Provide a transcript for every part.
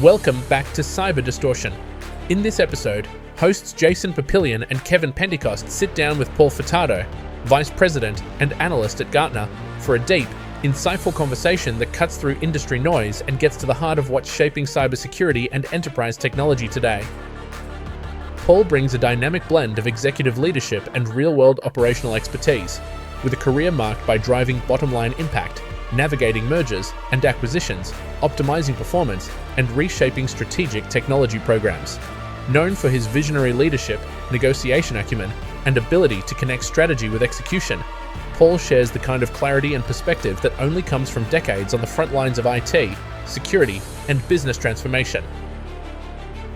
Welcome back to Cyber Distortion. In this episode, hosts Jason Popillion and Kevin Pentecost sit down with Paul Furtado, Vice President and Analyst at Gartner, for a deep, insightful conversation that cuts through industry noise and gets to the heart of what's shaping cybersecurity and enterprise technology today. Paul brings a dynamic blend of executive leadership and real-world operational expertise, with a career marked by driving bottom-line impact, navigating mergers and acquisitions, optimizing performance, and reshaping strategic technology programs. Known for his visionary leadership, negotiation acumen, and ability to connect strategy with execution, Paul shares the kind of clarity and perspective that only comes from decades on the front lines of IT, security, and business transformation.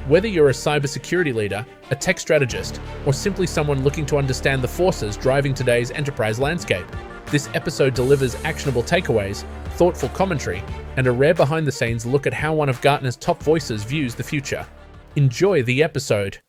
Whether you're a cybersecurity leader, a tech strategist, or simply someone looking to understand the forces driving today's enterprise landscape, this episode delivers actionable takeaways, thoughtful commentary, and a rare behind-the-scenes look at how one of Gartner's top voices views the future. Enjoy the episode.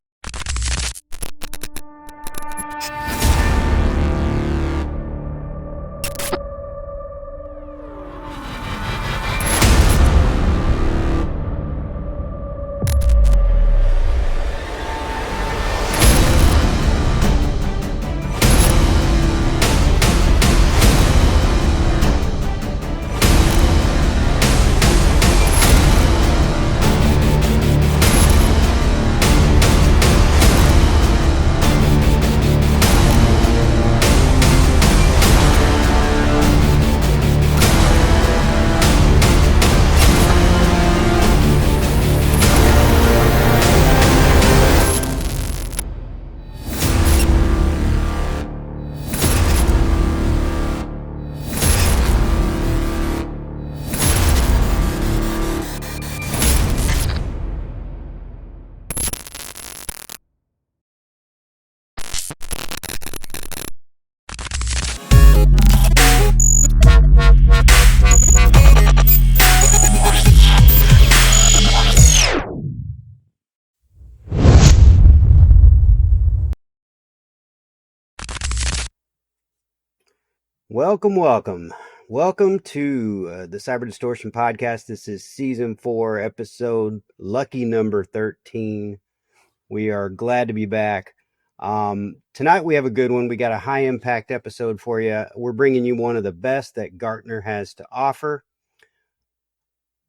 Welcome to the Cyber Distortion Podcast. This is Season 4, episode lucky number 13. We are glad to be back. Tonight we have a good one. We got a high-impact episode for you. We're bringing you one of the best that Gartner has to offer.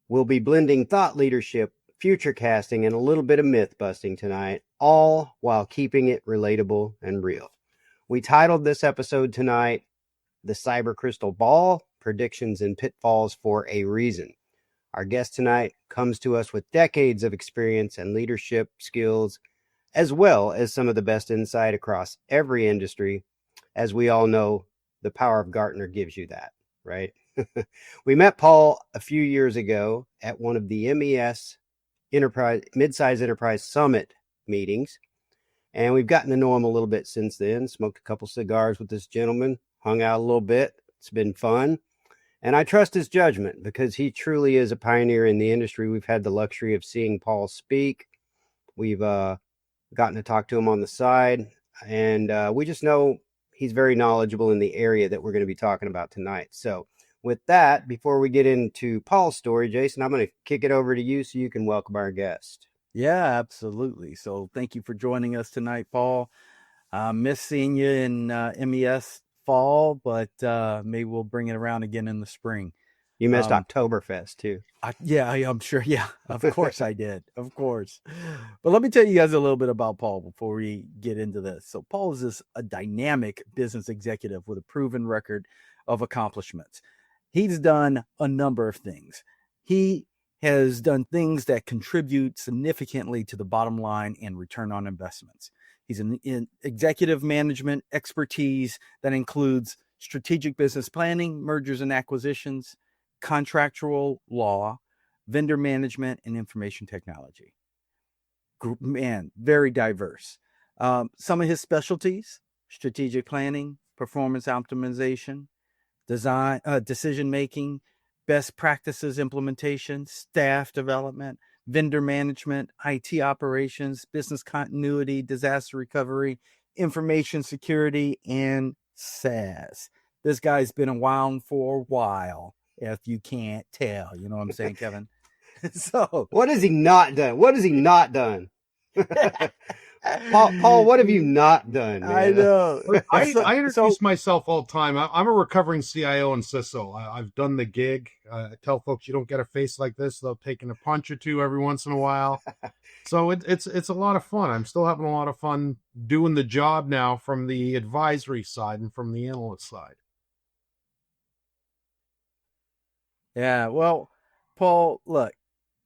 We'll be blending thought leadership, future casting, and a little bit of myth-busting tonight, all while keeping it relatable and real. We titled this episode tonight, The Cyber Crystal Ball, Predictions and Pitfalls for a Reason. Our guest tonight comes to us with decades of experience and leadership skills, as well as some of the best insight across every industry. As we all know, the power of Gartner gives you that, right? We met Paul a few years ago at one of the MES Midsize Enterprise Summit meetings, and we've gotten to know him a little bit since then. Smoked a couple cigars with this gentleman, hung out a little bit. It's been fun. And I trust his judgment because he truly is a pioneer in the industry. We've had the luxury of seeing Paul speak. We've gotten to talk to him on the side. And we just know he's very knowledgeable in the area that we're going to be talking about tonight. So with that, before we get into Paul's story, Jason, I'm going to kick it over to you so you can welcome our guest. Yeah, absolutely. So thank you for joining us tonight, Paul. Miss seeing you in MES fall, but maybe we'll bring it around again in the spring. You missed Oktoberfest too. I'm sure. Yeah, of course I did. Of course. But let me tell you guys a little bit about Paul before we get into this. So Paul is a dynamic business executive with a proven record of accomplishments. He's done a number of things. He has done things that contribute significantly to the bottom line and return on investments. He's in executive management expertise that includes strategic business planning, mergers and acquisitions, contractual law, vendor management, and information technology. Man, very diverse. Some of his specialties: strategic planning, performance optimization, design, decision-making, best practices implementation, staff development, vendor management, IT operations, business continuity, disaster recovery, information security, and SaaS. This guy's been around for a while, if you can't tell. You know what I'm saying, Kevin? So what has he not done? What has he not done? Paul, what have you not done, man? I know. I introduce myself all the time. I'm a recovering CIO and CISO. I've done the gig. I tell folks you don't get a face like this without taking a punch or two every once in a while. So it's a lot of fun. I'm still having a lot of fun doing the job now from the advisory side and from the analyst side. Yeah, well, Paul, look,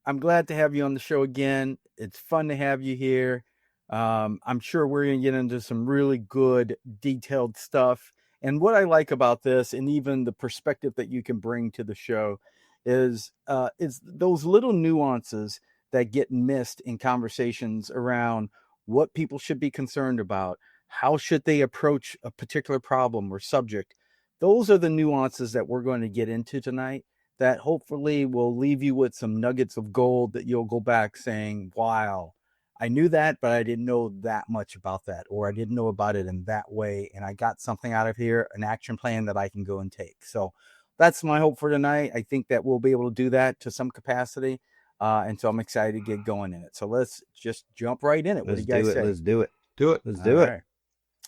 I'm glad to have you on the show again. It's fun to have you here. I'm sure we're going to get into some really good, detailed stuff. And what I like about this, and even the perspective that you can bring to the show, is those little nuances that get missed in conversations around what people should be concerned about, how should they approach a particular problem or subject. Those are the nuances that we're going to get into tonight, that hopefully will leave you with some nuggets of gold that you'll go back saying, wow, I knew that, but I didn't know that much about that, or I didn't know about it in that way. And I got something out of here, an action plan that I can go and take. So that's my hope for tonight. I think that we'll be able to do that to some capacity. And so I'm excited to get going in it. So let's just jump right in it. What do you guys say? Let's do it. Let's do it.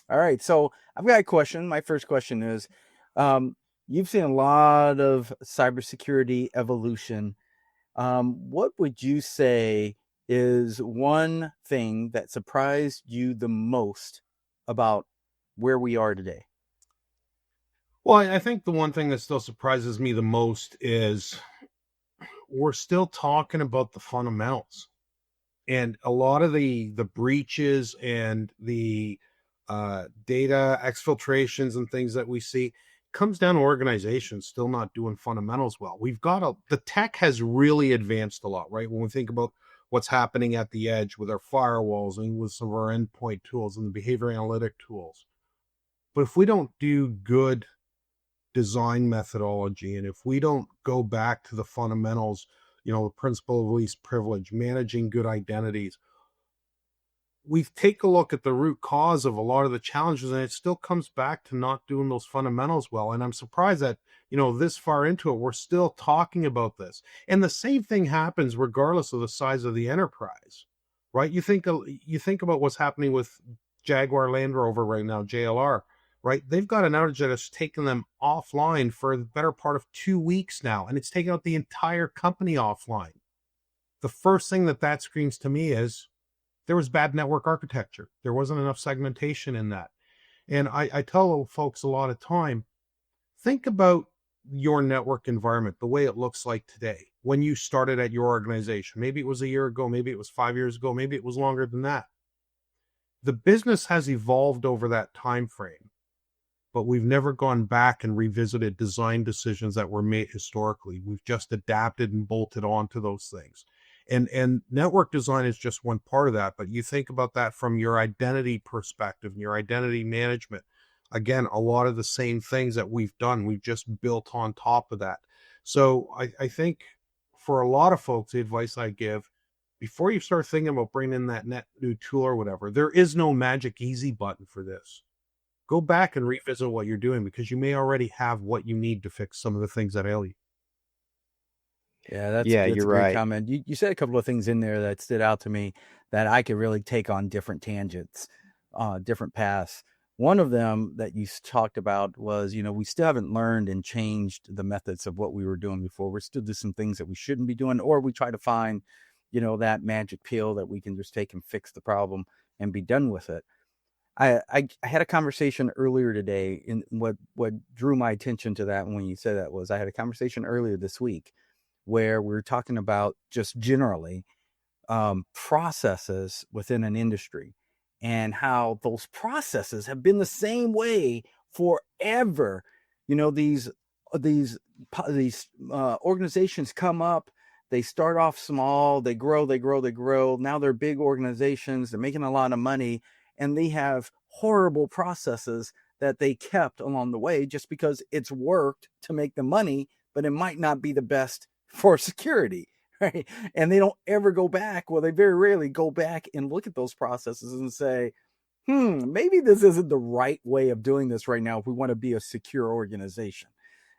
All right. So I've got a question. My first question is, you've seen a lot of cybersecurity evolution. What would you say is one thing that surprised you the most about where we are today? Well, I think the one thing that still surprises me the most is we're still talking about the fundamentals, and a lot of the breaches and the data exfiltrations and things that we see comes down to organizations still not doing fundamentals well. The tech has really advanced a lot, right? When we think about what's happening at the edge with our firewalls and with some of our endpoint tools and the behavior analytic tools. But if we don't do good design methodology, and if we don't go back to the fundamentals, the principle of least privilege, managing good identities, we take a look at the root cause of a lot of the challenges, and it still comes back to not doing those fundamentals well. And I'm surprised that, this far into it, we're still talking about this. And the same thing happens regardless of the size of the enterprise, right? You think about what's happening with Jaguar Land Rover right now, JLR, right? They've got an outage that has taken them offline for the better part of 2 weeks now, and it's taken out the entire company offline. The first thing that screams to me is there was bad network architecture. There wasn't enough segmentation in that. And I tell folks a lot of time, think about your network environment, the way it looks like today. When you started at your organization, maybe it was a year ago, maybe it was 5 years ago, maybe it was longer than that. The business has evolved over that time frame, but we've never gone back and revisited design decisions that were made historically. We've just adapted and bolted onto those things. And network design is just one part of that, but you think about that from your identity perspective and your identity management. Again, a lot of the same things that we've done, we've just built on top of that. So I think for a lot of folks, the advice I give, before you start thinking about bringing in that net new tool or whatever, there is no magic easy button for this. Go back and revisit what you're doing, because you may already have what you need to fix some of the things that ail you. Yeah, that's you're a great right. comment. You said a couple of things in there that stood out to me that I could really take on different tangents, different paths. One of them that you talked about was, we still haven't learned and changed the methods of what we were doing before. We're still doing some things that we shouldn't be doing, or we try to find, that magic pill that we can just take and fix the problem and be done with it. I had a conversation earlier today, and what drew my attention to that when you said that was I had a conversation earlier this week where we were talking about just generally processes within an industry, and how those processes have been the same way forever. These organizations come up, they start off small, they grow. Now they're big organizations, they're making a lot of money, and they have horrible processes that they kept along the way just because it's worked to make the money, but it might not be the best for security, right? And they don't ever go back. Well, they very rarely go back and look at those processes and say, maybe this isn't the right way of doing this right now if we want to be a secure organization.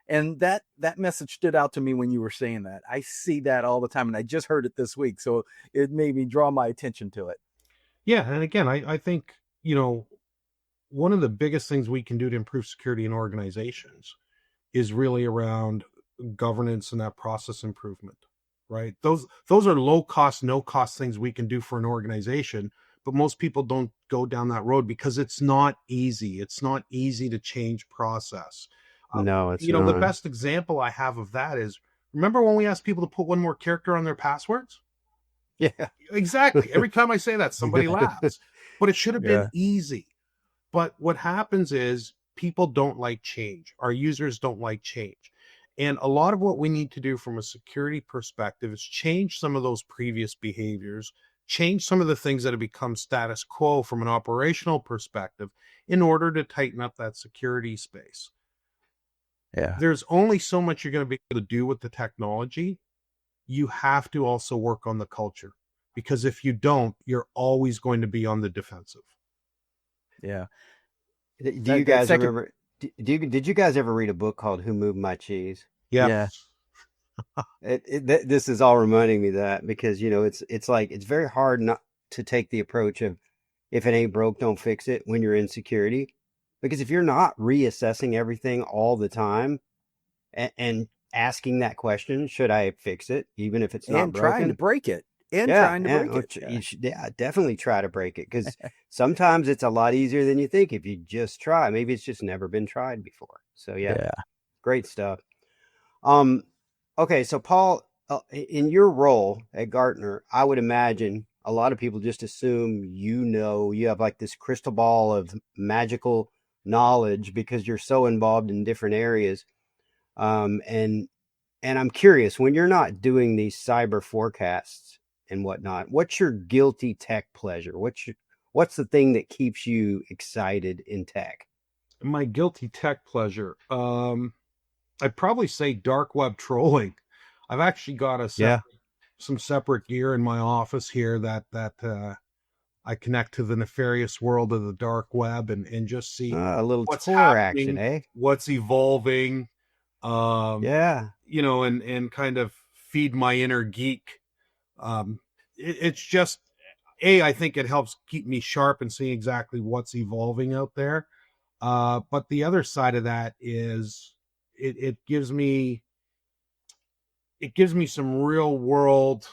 And that message stood out to me when you were saying that. I see that all the time, and I just heard it this week, so it made me draw my attention to it. Yeah, and again, I think, one of the biggest things we can do to improve security in organizations is really around governance and that process improvement, right? Those are low cost, no cost things we can do for an organization, but most people don't go down that road because it's not easy. It's not easy to change process. No, it's not. The best example I have of that is, remember when we asked people to put one more character on their passwords? Yeah, exactly. Every time I say that, somebody laughs, but it should have been easy. But what happens is people don't like change. Our users don't like change. And a lot of what we need to do from a security perspective is change some of those previous behaviors, change some of the things that have become status quo from an operational perspective in order to tighten up that security space. Yeah. There's only so much you're going to be able to do with the technology. You have to also work on the culture, because if you don't, you're always going to be on the defensive. Yeah. Do you guys remember? Did you guys ever read a book called Who Moved My Cheese? Yeah. This is all reminding me of that, because it's like, it's very hard not to take the approach of, if it ain't broke, don't fix it when you're in security. Because if you're not reassessing everything all the time and asking that question, should I fix it, even if it's not broken? Trying to break it. You should definitely try to break it, because sometimes it's a lot easier than you think if you just try. Maybe it's just never been tried before. So great stuff. Okay, so Paul, in your role at Gartner, I would imagine a lot of people just assume you have like this crystal ball of magical knowledge because you're so involved in different areas. And I'm curious, when you're not doing these cyber forecasts and whatnot, what's your guilty tech pleasure? What's the thing that keeps you excited in tech? My guilty tech pleasure, I'd probably say dark web trolling. I've actually got some separate gear in my office here that I connect to the nefarious world of the dark web and just see a little what's Tor happening, action, what's evolving, and kind of feed my inner geek. It's just, I think it helps keep me sharp and seeing exactly what's evolving out there. But the other side of that is it gives me some real world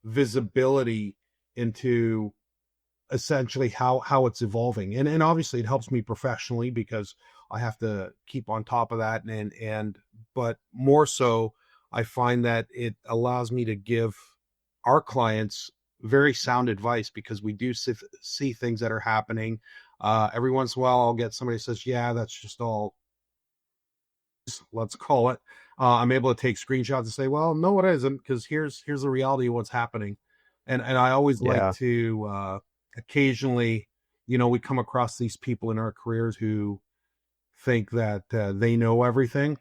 visibility into essentially how it's evolving. And obviously it helps me professionally because I have to keep on top of that. But more so, I find that it allows me to give our clients very sound advice, because we do see things that are happening. Every once in a while, I'll get somebody who says, yeah, that's just all, let's call it. I'm able to take screenshots and say, well, no, it isn't, because here's the reality of what's happening. And I always like to occasionally, we come across these people in our careers who think that they know everything.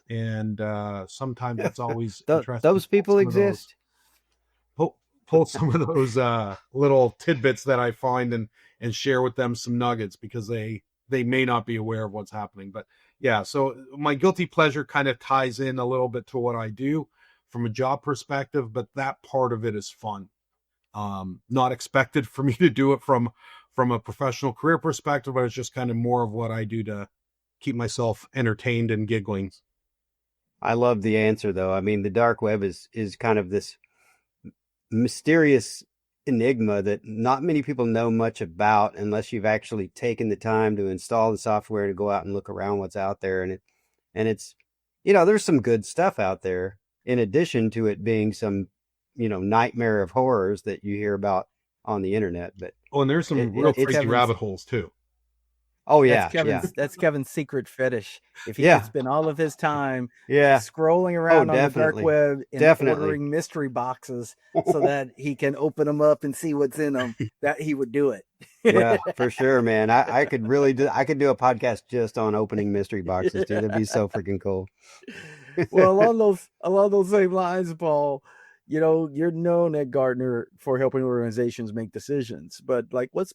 And sometimes that's always interesting. Those people exist. Pull some of those little tidbits that I find and share with them some nuggets, because they may not be aware of what's happening. But yeah, so my guilty pleasure kind of ties in a little bit to what I do from a job perspective, but that part of it is fun. Not expected for me to do it from a professional career perspective, but it's just kind of more of what I do to keep myself entertained and giggling. I love the answer, though. I mean, the dark web is kind of this mysterious enigma that not many people know much about unless you've actually taken the time to install the software to go out and look around what's out there. And it's, there's some good stuff out there, in addition to it being some, nightmare of horrors that you hear about on the internet. But and there's some real crazy rabbit holes too. Oh yeah, that's Kevin's secret fetish. If he could spend all of his time scrolling around on the dark web and ordering mystery boxes so that he can open them up and see what's in them, that he would do it. Yeah, for sure, man. I could really do a podcast just on opening mystery boxes, dude. That'd be so freaking cool. Well, along those same lines, Paul, you're known at Gartner for helping organizations make decisions, but like, what's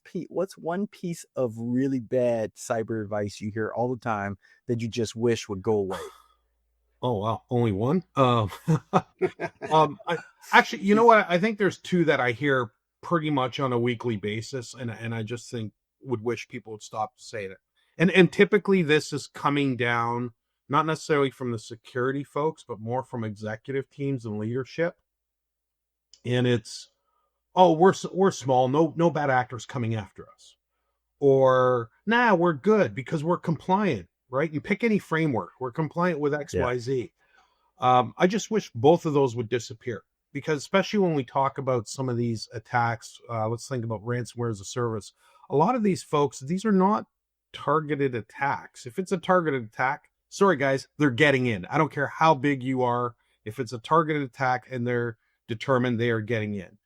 one piece of really bad cyber advice you hear all the time that you just wish would go away? Oh, wow. Only one? Actually, you know what? I think there's two that I hear pretty much on a weekly basis, and I just think would wish people would stop to say that. And typically this is coming down, not necessarily from the security folks, but more from executive teams and leadership. And it's, oh, we're small, no bad actors coming after us. Or, nah, we're good because we're compliant, right? You pick any framework, we're compliant with X, Y, Z. I just wish both of those would disappear, because especially when we talk about some of these attacks, let's think about ransomware as a service. A lot of these folks, these are not targeted attacks. If it's a targeted attack, sorry guys, they're getting in. I don't care how big you are. If it's a targeted attack and they're determined, they are getting in.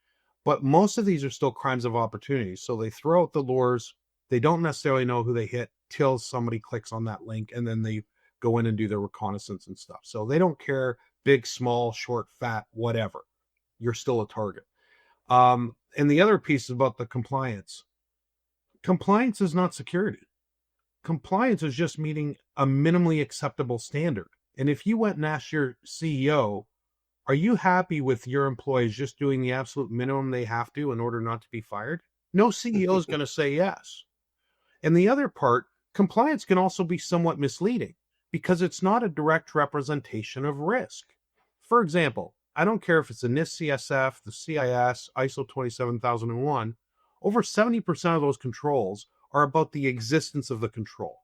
But most of these are still crimes of opportunity. So they throw out the lures. They don't necessarily know who they hit till somebody clicks on that link, and then they go in and do their reconnaissance and stuff. So they don't care, big, small, short, fat, whatever. You're still a target. And the other piece is about the compliance. Compliance is not security. Compliance is just meeting a minimally acceptable standard. And if you went and asked your CEO, are you happy with your employees just doing the absolute minimum they have to in order not to be fired? No CEO is going to say yes. And the other part, compliance can also be somewhat misleading because it's not a direct representation of risk. For example, I don't care if it's the NIST CSF, the CIS, ISO 27001, over 70% of those controls are about the existence of the control,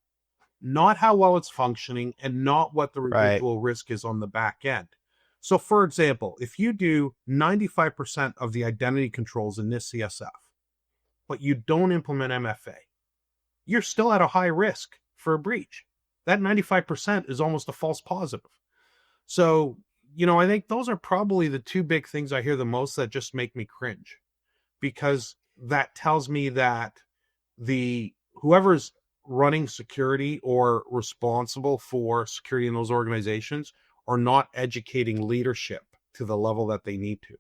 not how well it's functioning and not what the residual risk is on the back end. So for example, if you do 95% of the identity controls in NIST CSF, but you don't implement MFA, you're still at a high risk for a breach. That 95% is almost a false positive. So, I think those are probably the two big things I hear the most that just make me cringe, because that tells me that whoever's running security or responsible for security in those organizations are not educating leadership to the level that they need to.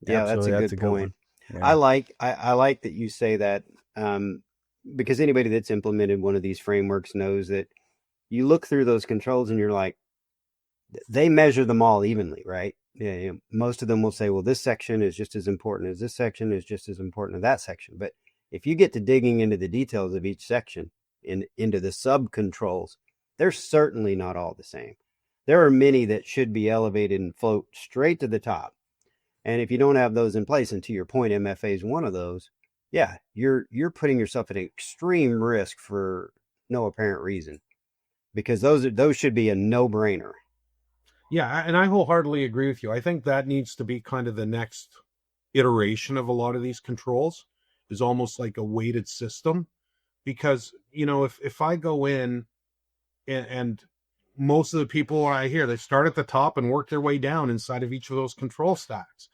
Yeah, that's a good point. Yeah. I like that you say that, because anybody that's implemented one of these frameworks knows that you look through those controls and you're like, they measure them all evenly, right? Yeah, most of them will say, well, this section is just as important as this section, is just as important as that section. But if you get to digging into the details of each section, into the sub controls, they're certainly not all the same. There are many that should be elevated and float straight to the top. And if you don't have those in place, and to your point, MFA is one of those, yeah, you're putting yourself at extreme risk for no apparent reason, because those should be a no-brainer. Yeah, and I wholeheartedly agree with you. I think that needs to be kind of the next iteration of a lot of these controls, is almost like a weighted system. Because, if I go in and most of the people I hear, they start at the top and work their way down inside of each of those control stacks,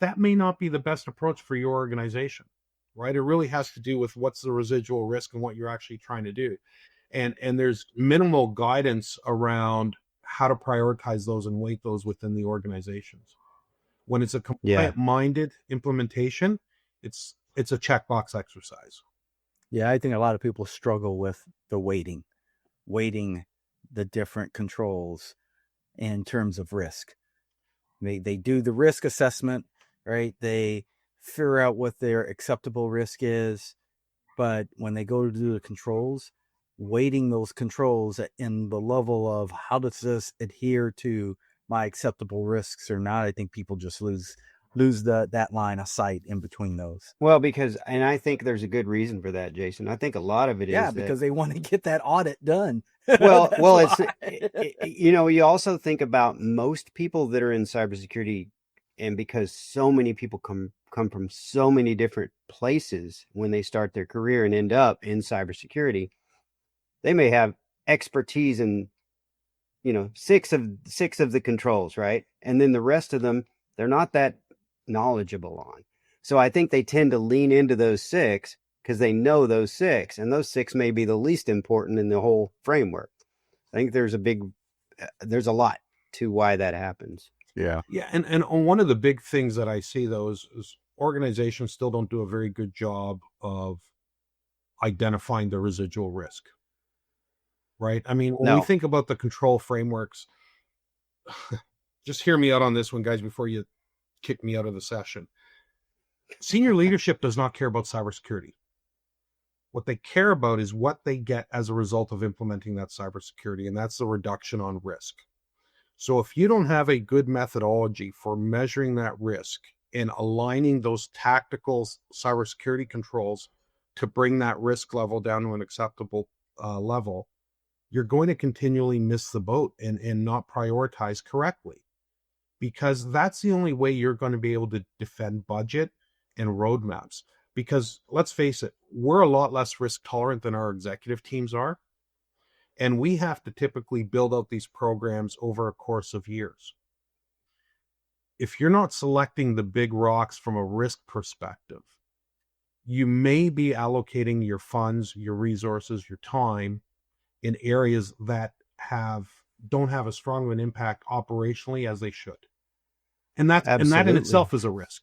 that may not be the best approach for your organization, right? It really has to do with what's the residual risk and what you're actually trying to do. And there's minimal guidance around how to prioritize those and weight those within the organizations. When it's a compliant-minded implementation, it's a checkbox exercise. Yeah, I think a lot of people struggle with the weighting the different controls in terms of risk. They do the risk assessment, right? They figure out what their acceptable risk is, but when they go to do the controls, weighting those controls in the level of how does this adhere to my acceptable risks or not, I think people just lose that line of sight in between those. Well, and I think there's a good reason for that, Jason. I think a lot of it is because they want to get that audit done. Well, you also think about most people that are in cybersecurity, and because so many people come from so many different places when they start their career and end up in cybersecurity, they may have expertise in, six of the controls, right? And then the rest of them, they're not that knowledgeable on. So I think they tend to lean into those six because they know those six, and those six may be the least important in the whole framework. I think there's a lot to why that happens. Yeah. Yeah. And one of the big things that I see though is organizations still don't do a very good job of identifying the residual risk. right? I mean, when we No. think about the control frameworks, just hear me out on this one, guys, before you kick me out of the session. Senior leadership does not care about cybersecurity. What they care about is what they get as a result of implementing that cybersecurity, and that's the reduction on risk. So if you don't have a good methodology for measuring that risk and aligning those tactical cybersecurity controls to bring that risk level down to an acceptable level, you're going to continually miss the boat and not prioritize correctly, because that's the only way you're going to be able to defend budget and roadmaps. Because let's face it, we're a lot less risk tolerant than our executive teams are. And we have to typically build out these programs over a course of years. If you're not selecting the big rocks from a risk perspective, you may be allocating your funds, your resources, your time in areas that don't have as strong of an impact operationally as they should. And that in itself is a risk.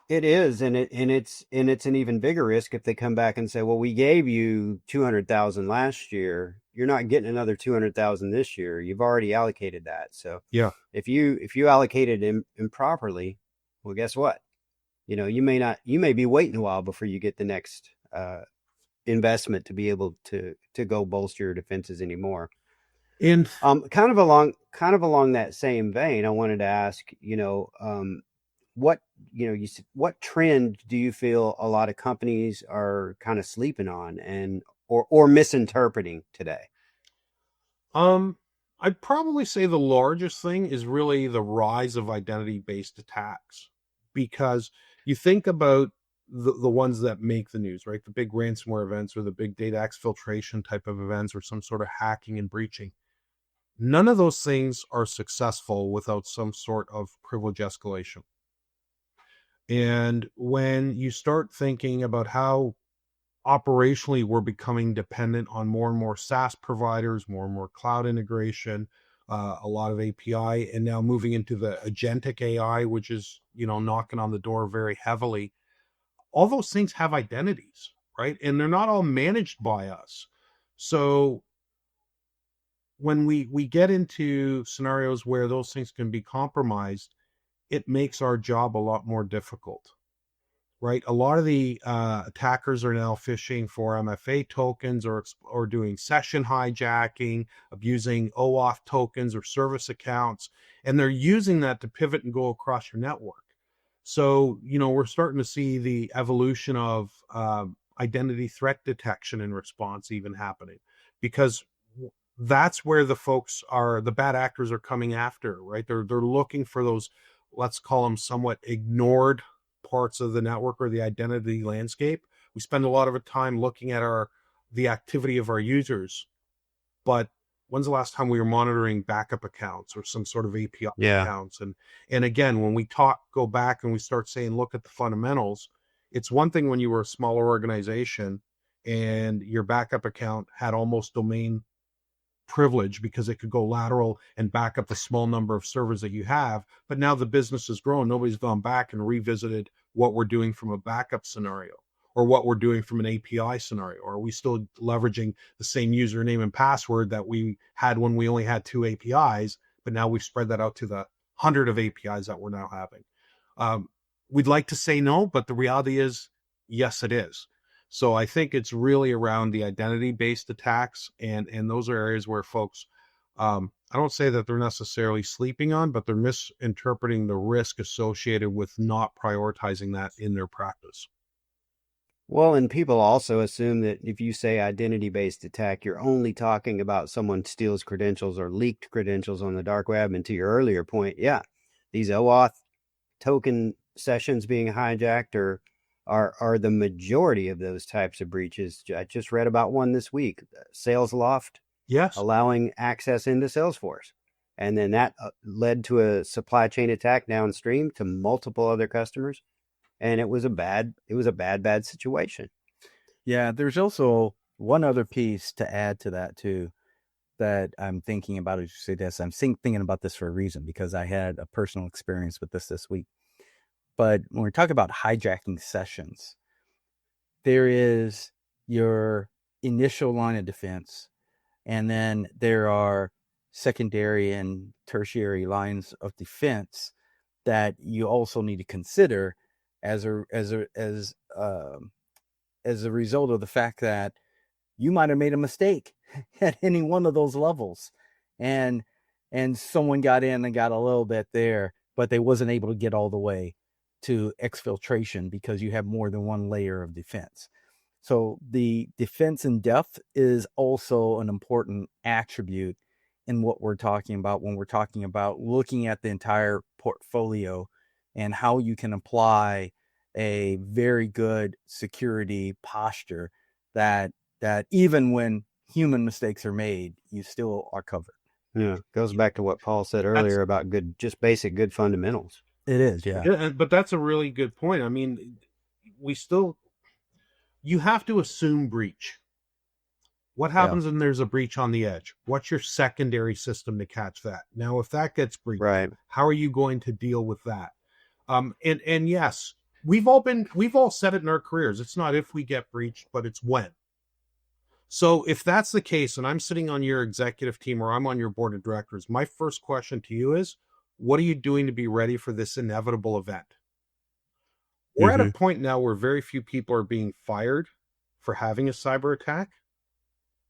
It is, and it's an even bigger risk if they come back and say, "Well, we gave you 200,000 last year. You're not getting another 200,000 this year. You've already allocated that." So, yeah, if you allocated improperly, well, guess what? You may be waiting a while before you get the next investment to be able to go bolster your defenses anymore. And kind of along that same vein, I wanted to ask, what trend do you feel a lot of companies are kind of sleeping on or misinterpreting today? I'd probably say the largest thing is really the rise of identity-based attacks, because you think about the ones that make the news, right? The big ransomware events or the big data exfiltration type of events or some sort of hacking and breaching. None of those things are successful without some sort of privilege escalation. And when you start thinking about how operationally we're becoming dependent on more and more SaaS providers, more and more cloud integration, a lot of API, and now moving into the agentic AI, which is, knocking on the door very heavily. All those things have identities, right? And they're not all managed by us. So when we get into scenarios where those things can be compromised, it makes our job a lot more difficult, right? A lot of the attackers are now phishing for MFA tokens or doing session hijacking, abusing OAuth tokens or service accounts, and they're using that to pivot and go across your network. So, we're starting to see the evolution of identity threat detection and response even happening, because that's where the bad actors are coming after, right? They're looking for those, let's call them somewhat ignored parts of the network or the identity landscape. We spend a lot of time looking at the activity of our users, but when's the last time we were monitoring backup accounts or some sort of API accounts? And again, when we go back and we start saying, look at the fundamentals, it's one thing when you were a smaller organization and your backup account had almost domain privilege because it could go lateral and back up the small number of servers that you have. But now the business has grown. Nobody's gone back and revisited what we're doing from a backup scenario or what we're doing from an API scenario. Or are we still leveraging the same username and password that we had when we only had 2 APIs, but now we've spread that out to the 100 of APIs that we're now having? We'd like to say no, but the reality is, yes, it is. So I think it's really around the identity-based attacks, and those are areas where folks, I don't say that they're necessarily sleeping on, but they're misinterpreting the risk associated with not prioritizing that in their practice. Well, and people also assume that if you say identity-based attack, you're only talking about someone steals credentials or leaked credentials on the dark web. And to your earlier point, yeah, these OAuth token sessions being hijacked are the majority of those types of breaches. I just read about one this week, SalesLoft, yes, allowing access into Salesforce. And then that led to a supply chain attack downstream to multiple other customers. And it was a bad situation. Yeah, there's also one other piece to add to that too, that I'm thinking about as you say this. I'm thinking about this for a reason, because I had a personal experience with this week. But when we talk about hijacking sessions, there is your initial line of defense, and then there are secondary and tertiary lines of defense that you also need to consider as a result of the fact that you might have made a mistake at any one of those levels, and someone got in and got a little bit there, but they wasn't able to get all the way to exfiltration because you have more than one layer of defense. So the defense in depth is also an important attribute in what we're talking about when we're talking about looking at the entire portfolio and how you can apply a very good security posture that even when human mistakes are made, you still are covered. Yeah, goes back to what Paul said earlier about just basic good fundamentals. It is, yeah. But that's a really good point. I mean, you have to assume breach. What happens when there's a breach on the edge? What's your secondary system to catch that? Now, if that gets breached, right, how are you going to deal with that? And yes, we've all said it in our careers. It's not if we get breached, but it's when. So if that's the case, and I'm sitting on your executive team or I'm on your board of directors, my first question to you is, what are you doing to be ready for this inevitable event? We're at a point now where very few people are being fired for having a cyber attack.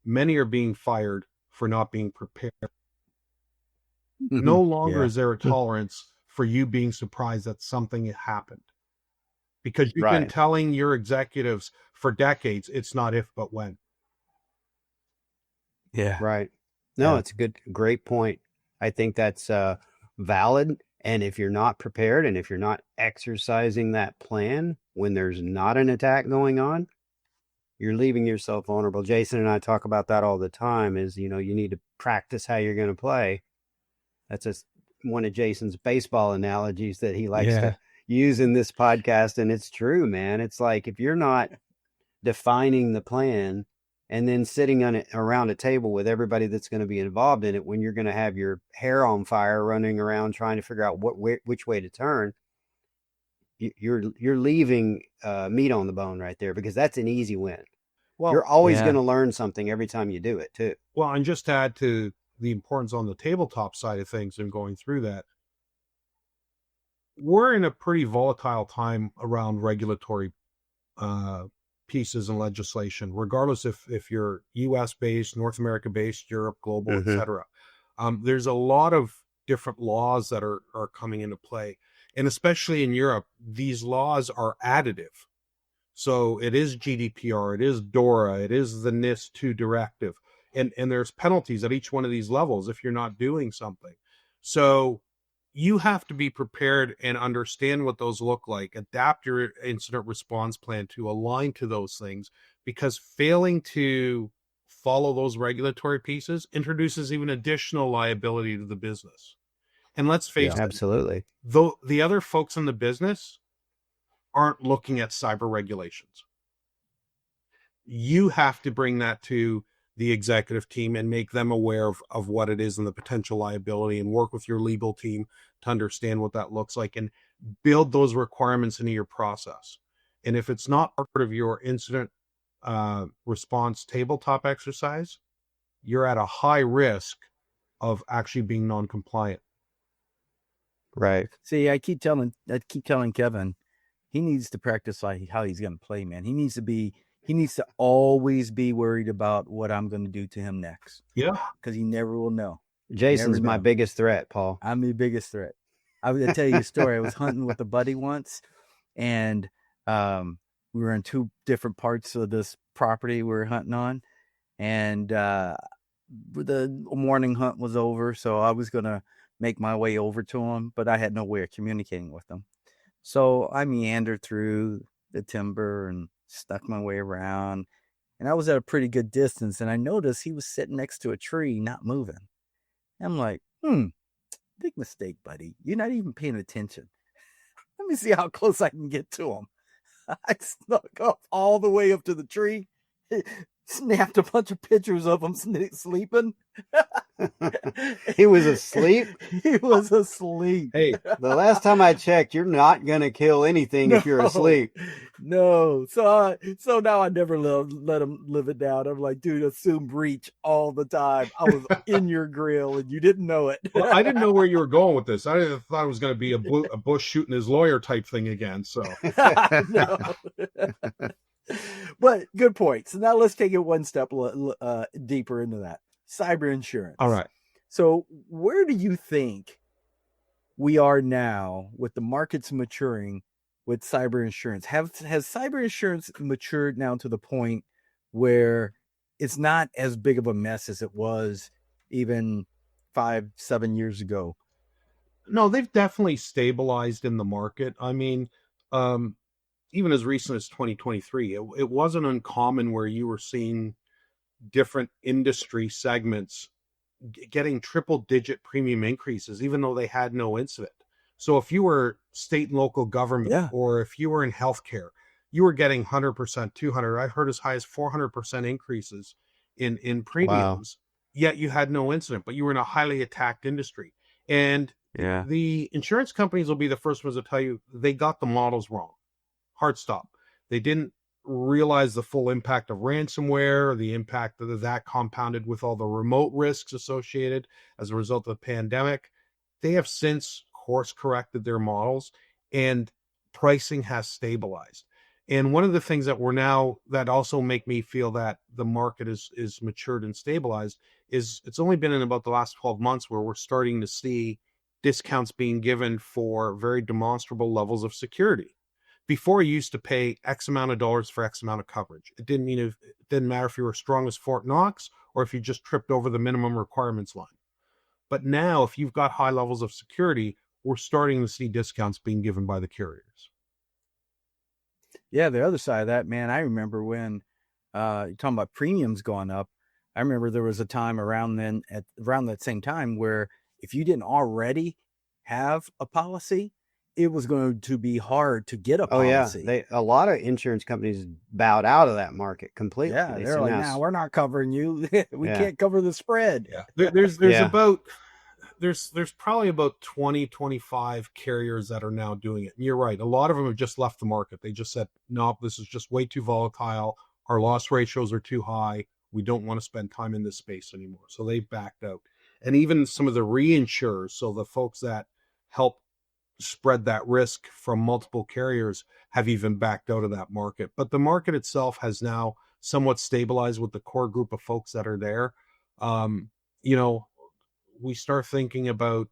Many are being fired for not being prepared. No longer is there a tolerance for you being surprised that something happened. Because you've been telling your executives for decades, it's not if, but when. Yeah. Right. No, it's a great point. I think that's valid. And if you're not prepared and if you're not exercising that plan when there's not an attack going on, you're leaving yourself vulnerable. Jason and I talk about that all the time is, you need to practice how you're going to play. That's one of Jason's baseball analogies that he likes to use in this podcast. And it's true, man. It's like, if you're not defining the plan and then sitting around a table with everybody that's going to be involved in it, when you're going to have your hair on fire running around trying to figure out which way to turn, you're leaving meat on the bone right there, because that's an easy win. Well, you're always going to learn something every time you do it too. Well, and just to add to the importance on the tabletop side of things and going through that, we're in a pretty volatile time around regulatory pieces and legislation, regardless if you're US based, North America based, Europe, global, etc. There's a lot of different laws that are coming into play. And especially in Europe, these laws are additive. So it is GDPR, it is DORA, it is the NIS2 directive. And there's penalties at each one of these levels if you're not doing something. So you have to be prepared and understand what those look like, adapt your incident response plan to align to those things, because failing to follow those regulatory pieces introduces even additional liability to the business. And let's face it, absolutely. Though the other folks in the business aren't looking at cyber regulations. You have to bring that to the executive team and make them aware of what it is and the potential liability, and work with your legal team to understand what that looks like and build those requirements into your process. And if it's not part of your incident response tabletop exercise, you're at a high risk of actually being non-compliant. Right. See, I keep telling Kevin, he needs to practice like how he's going to play, man. He needs to always be worried about what I'm going to do to him next. Yeah. Because he never will know. Jason's my biggest threat, Paul. I'm the biggest threat. I will tell you a story. I was hunting with a buddy once, and we were in two different parts of this property we were hunting on. And the morning hunt was over, so I was going to make my way over to him, but I had no way of communicating with him. So I meandered through the timber and stuck my way around, and I was at a pretty good distance, and I noticed he was sitting next to a tree, not moving. I'm like, big mistake, buddy. You're not even paying attention. Let me see how close I can get to him. I snuck up all the way up to the tree, snapped a bunch of pictures of him sleeping. He was asleep. He was asleep. Hey, The last time I checked, you're not gonna kill anything if you're asleep. No. So now I never let him live it down. I'm like, dude, assume breach all the time. I was in your grill and you didn't know it. well, I didn't know where you were going with this. I thought it was going to be a Bush shooting his lawyer type thing again. So, No. But good point. So now let's take it one step deeper into that. Cyber insurance. all right. So where do you think we are now with the markets maturing with cyber insurance? Has cyber insurance matured now to the point where it's not as big of a mess as it was even 5-7 years ago? No, they've definitely stabilized in the market. I mean, even as recent as 2023, it wasn't uncommon where you were seeing different industry segments getting triple-digit premium increases, even though they had no incident. So if you were state and local government, or if you were in healthcare, you were getting 100%, 200. I've heard as high as 400% increases in premiums. Yet you had no incident, but you were in a highly attacked industry. And the insurance companies will be the first ones to tell you they got the models wrong. Hard stop. They didn't realize the full impact of ransomware, or the impact that compounded with all the remote risks associated as a result of the pandemic. They have since course corrected their models, and pricing has stabilized. And one of the things that also make me feel that the market is matured and stabilized is it's only been in about the last 12 months where we're starting to see discounts being given for very demonstrable levels of security. Before, you used to pay X amount of dollars for X amount of coverage. It didn't matter if you were strong as Fort Knox or if you just tripped over the minimum requirements line. But now, if you've got high levels of security, we're starting to see discounts being given by the carriers. Yeah, the other side of that, man, I remember when you're talking about premiums going up. I remember there was a time around that same time where if you didn't already have a policy, it was going to be hard to get a policy. Oh yeah, a lot of insurance companies bowed out of that market completely. Yeah, they're like, "Nah, we're not covering you. We can't cover the spread." Yeah, there's probably about 20-25 carriers that are now doing it. And you're right, a lot of them have just left the market. They just said, "No, this is just way too volatile. Our loss ratios are too high. We don't want to spend time in this space anymore." So they backed out. And even some of the reinsurers, so the folks that help spread that risk from multiple carriers, have even backed out of that market. But the market itself has now somewhat stabilized with the core group of folks that are there. We start thinking about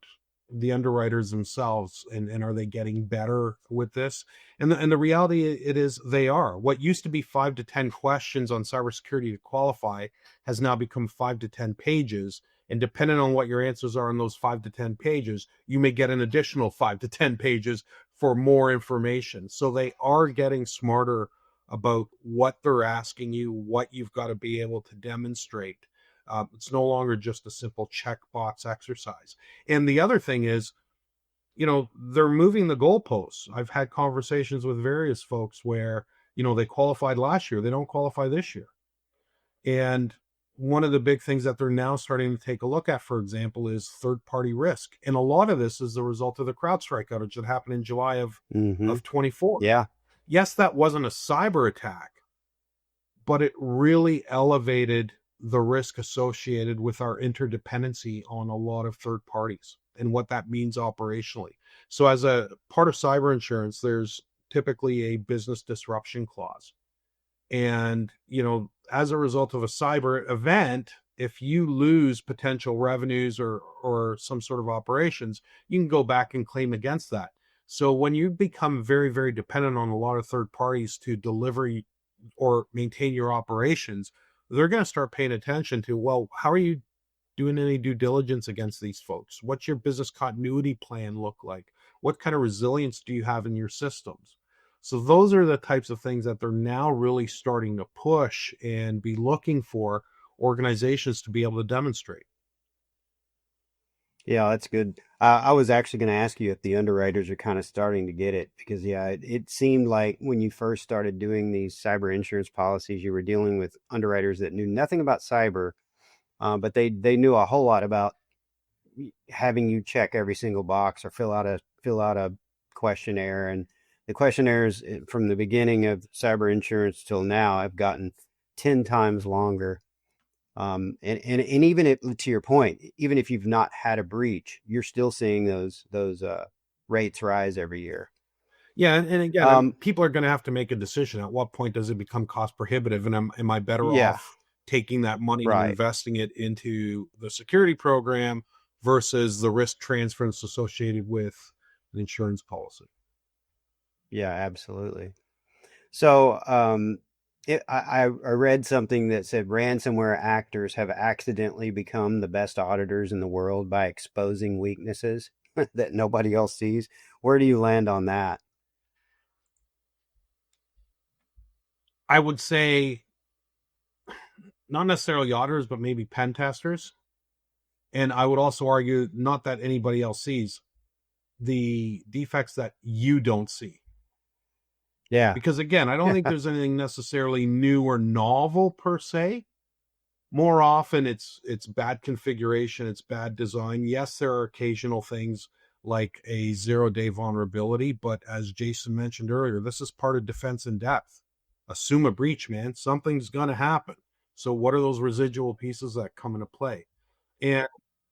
the underwriters themselves, and are they getting better with this? And the reality it is they are. What used to be 5 to 10 questions on cybersecurity to qualify has now become 5 to 10 pages. And depending on what your answers are on those 5 to 10 pages, you may get an additional 5 to 10 pages for more information. So they are getting smarter about what they're asking you, what you've got to be able to demonstrate. It's no longer just a simple checkbox exercise. And the other thing is, they're moving the goalposts. I've had conversations with various folks where, they qualified last year, they don't qualify this year. And one of the big things that they're now starting to take a look at, for example, is third-party risk. And a lot of this is the result of the CrowdStrike outage that happened in July of 24. Yeah. Yes, that wasn't a cyber attack, but it really elevated the risk associated with our interdependency on a lot of third parties and what that means operationally. So as a part of cyber insurance, there's typically a business disruption clause. And, as a result of a cyber event, if you lose potential revenues or some sort of operations, you can go back and claim against that. So when you become very, very dependent on a lot of third parties to deliver or maintain your operations, they're going to start paying attention to, well, how are you doing any due diligence against these folks? What's your business continuity plan look like? What kind of resilience do you have in your systems? So those are the types of things that they're now really starting to push and be looking for organizations to be able to demonstrate. Yeah, that's good. I was actually going to ask you if the underwriters are kind of starting to get it because, yeah, it seemed like when you first started doing these cyber insurance policies, you were dealing with underwriters that knew nothing about cyber, but they knew a whole lot about having you check every single box or fill out a questionnaire. And the questionnaires from the beginning of cyber insurance till now have gotten 10 times longer. And even if, to your point, even if you've not had a breach, you're still seeing those rates rise every year. Yeah, and again, people are going to have to make a decision. At what point does it become cost prohibitive, and am I better off taking that money and investing it into the security program versus the risk transference associated with an insurance policy? Yeah, absolutely. So I read something that said ransomware actors have accidentally become the best auditors in the world by exposing weaknesses that nobody else sees. Where do you land on that? I would say not necessarily auditors, but maybe pen testers. And I would also argue not that anybody else sees the defects that you don't see. Yeah. Because again, I don't think there's anything necessarily new or novel per se. More often it's bad configuration, it's bad design. Yes, there are occasional things like a 0-day vulnerability, but as Jason mentioned earlier, this is part of defense in depth. Assume a breach, man. Something's going to happen. So what are those residual pieces that come into play? And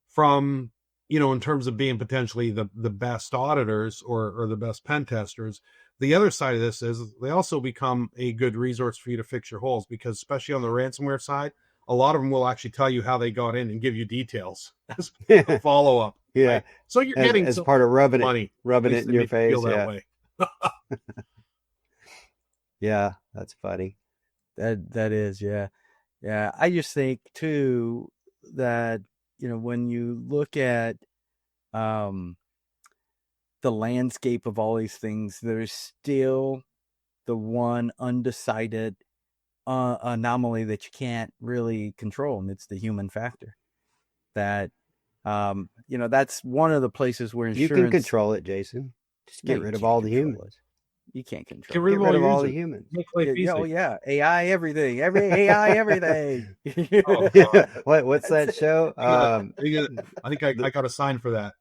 from, in terms of being potentially the best auditors or the best pen testers, the other side of this is they also become a good resource for you to fix your holes, because especially on the ransomware side, a lot of them will actually tell you how they got in and give you details as a follow-up. Yeah. Right? So you're getting as part of rubbing money, it in your face. Feel that way. Yeah, that's funny. That is, yeah. Yeah. I just think too that, when you look at the landscape of all these things, there's still the one undecided anomaly that you can't really control, and it's the human factor. That that's one of the places where insurance, you can control it, Jason. Just get rid of all the humans. You can't control. Get rid of all the humans. Yeah, AI everything. AI everything. What's that show? I think I got a sign for that.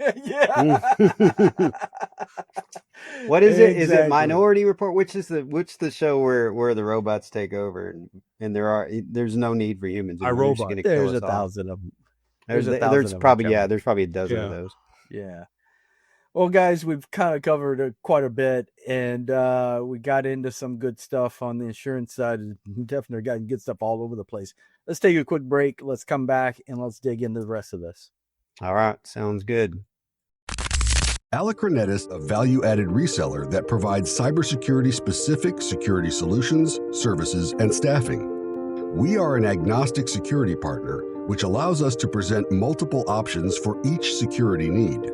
Yeah. What is it? Exactly. Is it Minority Report? Which the show where the robots take over and there's no need for humans. iRobot. There's 1,000 of them. There's probably a dozen of those. Yeah. Well, guys, we've kind of covered quite a bit, and we got into some good stuff on the insurance side. Definitely got good stuff all over the place. Let's take a quick break. Let's come back, and let's dig into the rest of this. All right. Sounds good. Acumen, a value-added reseller that provides cybersecurity-specific security solutions, services, and staffing. We are an agnostic security partner, which allows us to present multiple options for each security need.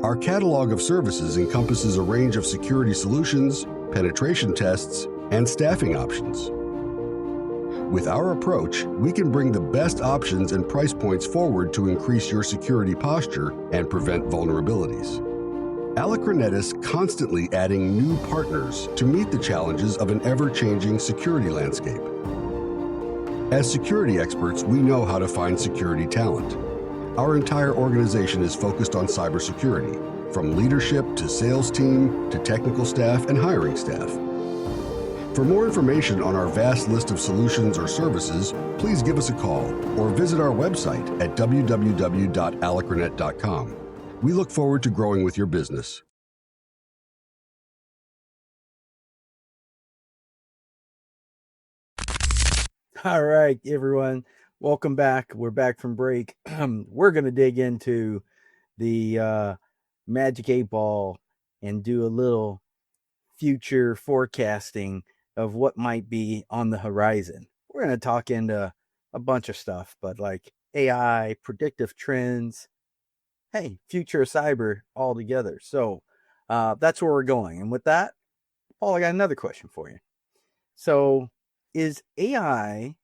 Our catalog of services encompasses a range of security solutions, penetration tests, and staffing options. With our approach, we can bring the best options and price points forward to increase your security posture and prevent vulnerabilities. Acumen is constantly adding new partners to meet the challenges of an ever-changing security landscape. As security experts, we know how to find security talent. Our entire organization is focused on cybersecurity, from leadership to sales team to technical staff and hiring staff. For more information on our vast list of solutions or services, please give us a call or visit our website at www.acumen.com. We look forward to growing with your business. All right, everyone. Welcome back. We're back from break. We're going to dig into the Magic 8 Ball and do a little future forecasting of what might be on the horizon. We're going to talk into a bunch of stuff, but like AI, predictive trends, future of cyber all together. So that's where we're going. And with that, Paul, I got another question for you. So is AI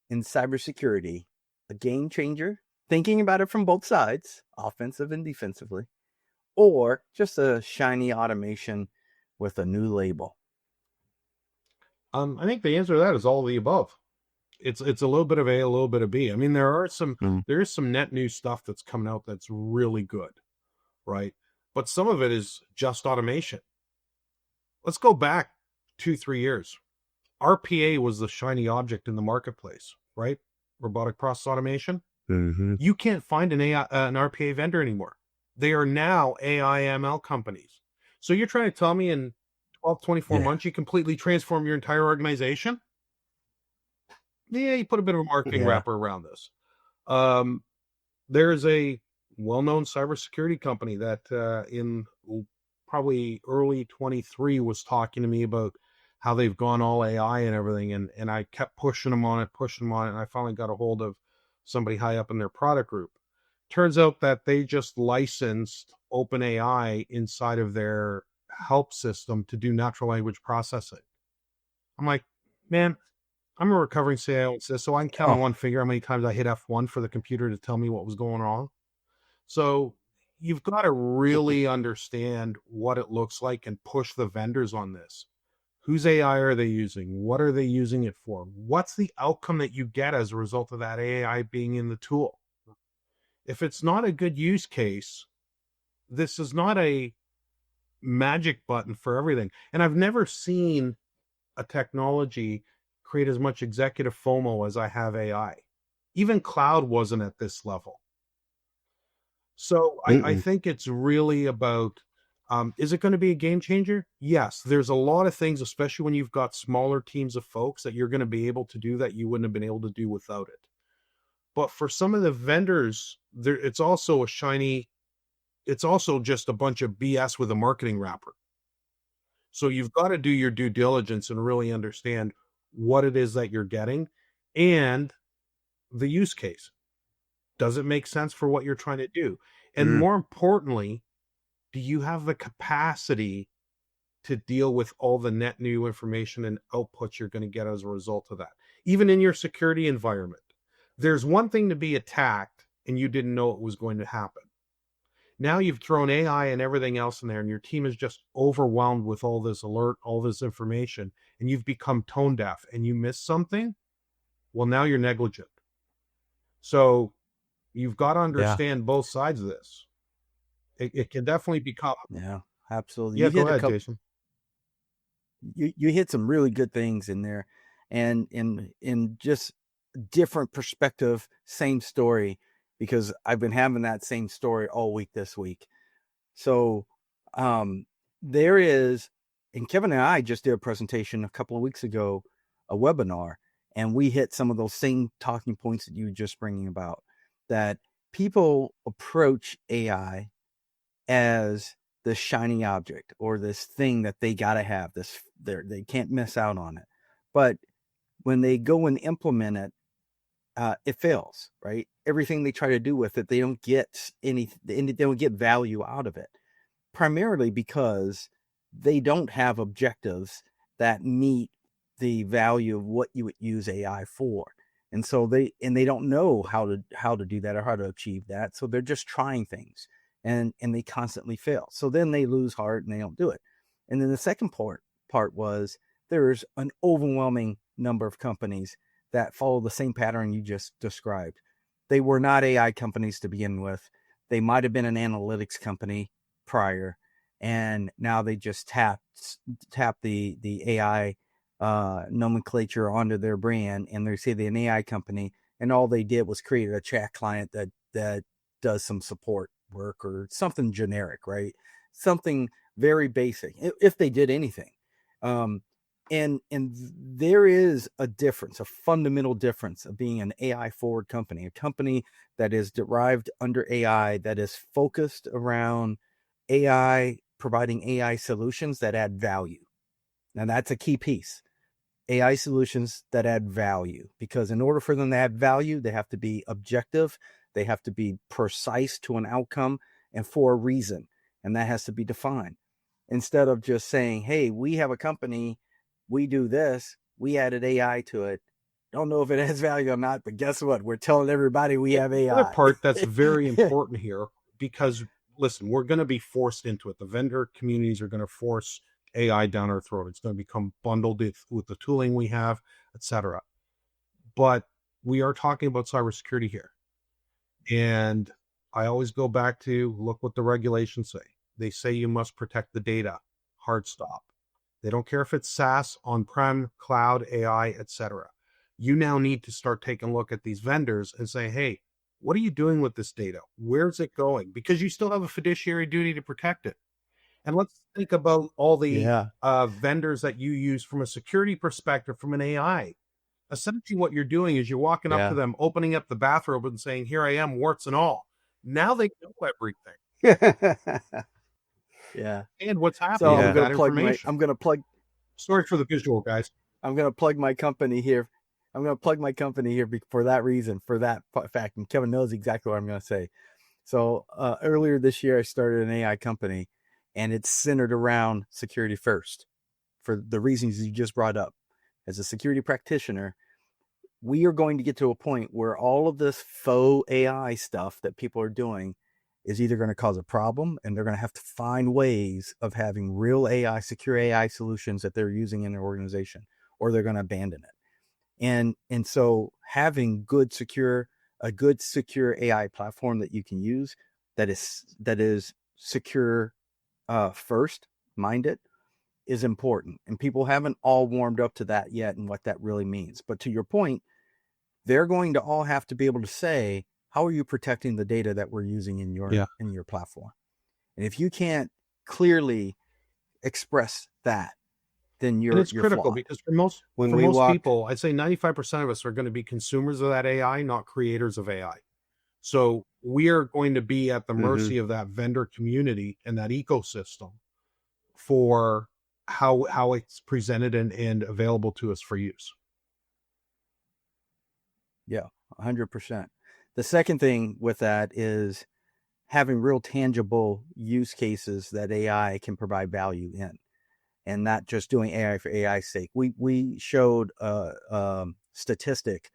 in cybersecurity a game changer, thinking about it from both sides, offensive and defensively, or just a shiny automation with a new label? I think the answer to that is all of the above. It's a little bit of A, a little bit of B. I mean, there is some net new stuff that's coming out that's really good, right? But some of it is just automation. Let's go back 2-3 years. RPA was the shiny object in the marketplace, right? Robotic process automation. Mm-hmm. You can't find an RPA vendor anymore. They are now AI ML companies. So you're trying to tell me in 12, 24 months, you completely transform your entire organization? Yeah, you put a bit of a marketing wrapper around this. There's a well-known cybersecurity company that in probably early 23 was talking to me about how they've gone all AI and everything. And I kept pushing them on it. And I finally got a hold of somebody high up in their product group. Turns out that they just licensed OpenAI inside of their help system to do natural language processing. I'm like, man, I'm a recovering CIO, so I can count on one finger how many times I hit F1 for the computer to tell me what was going on. So you've got to really understand what it looks like and push the vendors on this. Whose AI are they using? What are they using it for? What's the outcome that you get as a result of that AI being in the tool? If it's not a good use case, this is not a magic button for everything. And I've never seen a technology create as much executive FOMO as I have AI. Even cloud wasn't at this level. So I think it's really about, is it going to be a game changer? Yes, there's a lot of things, especially when you've got smaller teams of folks, that you're going to be able to do that you wouldn't have been able to do without it. But for some of the vendors, it's also just a bunch of BS with a marketing wrapper. So you've got to do your due diligence and really understand what it is that you're getting and the use case. Does it make sense for what you're trying to do? And more importantly, do you have the capacity to deal with all the net new information and outputs you're going to get as a result of that? Even in your security environment, there's one thing to be attacked and you didn't know it was going to happen. Now you've thrown AI and everything else in there, and your team is just overwhelmed with all this alert, all this information, and you've become tone deaf and you miss something. Well, now you're negligent. So you've got to understand both sides of this. It can definitely become. Yeah, absolutely. Yeah, go ahead, Jason. You hit some really good things in there, and in just different perspective, same story, because I've been having that same story all week this week. So there is, and Kevin and I just did a presentation a couple of weeks ago, a webinar, and we hit some of those same talking points that you were just bringing about, that people approach AI as this shiny object or this thing that they got to have, they can't miss out on it. But when they go and implement it, it fails, right? Everything they try to do with it, they don't get they don't get value out of it, primarily because they don't have objectives that meet the value of what you would use AI for. And so they don't know how to do that or how to achieve that. So they're just trying things and they constantly fail. So then they lose heart and they don't do it. And then the second part was there's an overwhelming number of companies that follow the same pattern you just described. They were not AI companies to begin with. They might have been an analytics company prior, and now they just tap the AI nomenclature onto their brand, and they say they're an AI company, and all they did was create a chat client that does some support work or something generic, right? Something very basic, if they did anything. And there is a difference, a fundamental difference of being an AI forward company, a company that is derived under AI, that is focused around AI, providing AI solutions that add value. Now that's a key piece. AI solutions that add value, because in order for them to add value, they have to be objective. They have to be precise to an outcome and for a reason. And that has to be defined. Instead of just saying, hey, we have a company, we do this, we added AI to it, Don't know if it has value or not, but guess what? We're telling everybody we have The AI. other part that's very important here, because listen, we're going to be forced into it. The vendor communities are going to force AI down our throat. It's going to become bundled with the tooling we have, etc. But we are talking about cybersecurity here. And I always go back to look what the regulations say. They say you must protect the data. Hard stop. They don't care if it's SaaS, on-prem, cloud, AI, etc. You now need to start taking a look at these vendors and say, hey, what are you doing with this data? Where's it going? Because you still have a fiduciary duty to protect it. And let's think about all the vendors that you use from a security perspective, from an AI. Essentially what you're doing is you're walking up to them, opening up the bathrobe and saying, here I am, warts and all. Now they know everything. Yeah. And what's happening So with I'm going that to plug information. I'm going to plug. Sorry for the visual, guys. I'm going to plug my company here. I'm going to plug my company here for that reason, for that fact. And Kevin knows exactly what I'm going to say. So earlier this year, I started an AI company, and it's centered around security first, for the reasons you just brought up. As a security practitioner, we are going to get to a point where all of this faux AI stuff that people are doing is either going to cause a problem, and they're going to have to find ways of having real AI, secure AI solutions that they're using in their organization, or they're going to abandon it. And so having a good secure AI platform that you can use that is secure first minded is important. And people haven't all warmed up to that yet and what that really means. But to your point, they're going to all have to be able to say, how are you protecting the data that we're using in your platform? And if you can't clearly express that, then you're critical flawed. because for most people, I'd say 95% of us are going to be consumers of that AI, not creators of AI. So we are going to be at the mercy of that vendor community and that ecosystem for how it's presented and available to us for use. Yeah, 100%. The second thing with that is having real tangible use cases that AI can provide value in, and not just doing AI for AI's sake. We showed a statistic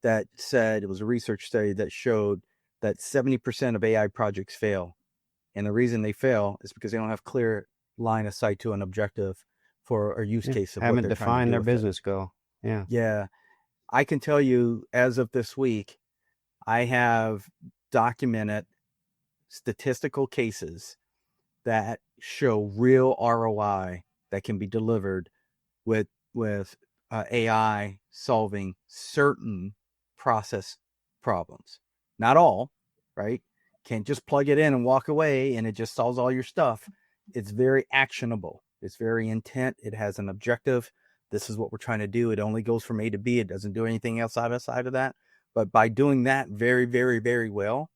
that said, it was a research study that showed that 70% of AI projects fail. And the reason they fail is because they don't have clear line of sight to an objective for a use case of haven't what they're trying to defined do their with business goal. Yeah. Yeah. I can tell you, as of this week, I have documented statistical cases that show real ROI that can be delivered with AI solving certain process problems. Not all, right? Can't just plug it in and walk away and it just solves all your stuff. It's very actionable. It's very intent. It has an objective. This is what we're trying to do. It only goes from A to B. It doesn't do anything else outside of that. But by doing that very, very, very well,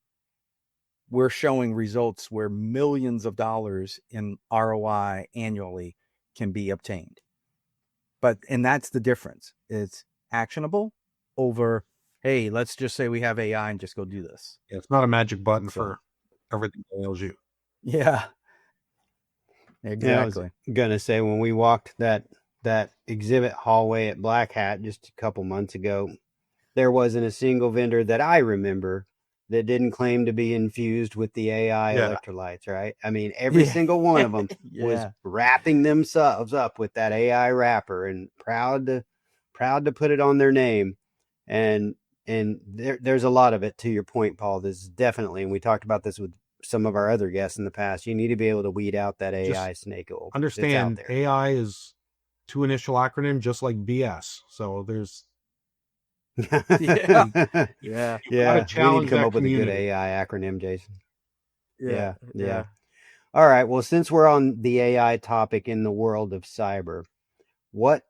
we're showing results where millions of dollars in ROI annually can be obtained. And that's the difference. It's actionable over, hey, let's just say we have AI and just go do this. Yeah, it's not a magic button for everything that ails you. Yeah, exactly. Yeah, I was gonna say, when we walked that exhibit hallway at Black Hat just a couple months ago, there wasn't a single vendor that I remember that didn't claim to be infused with the AI electrolytes, right? I mean, every single one of them was wrapping themselves up with that AI wrapper and proud to put it on their name. And there's a lot of it, to your point, Paul. This is definitely, and we talked about this with some of our other guests in the past, you need to be able to weed out that AI snake oil. Understand, AI is two initial acronym, just like BS. So there's yeah. We need to come up with a good AI acronym, Jason. Yeah. All right. Well, since we're on the AI topic in the world of cyber, what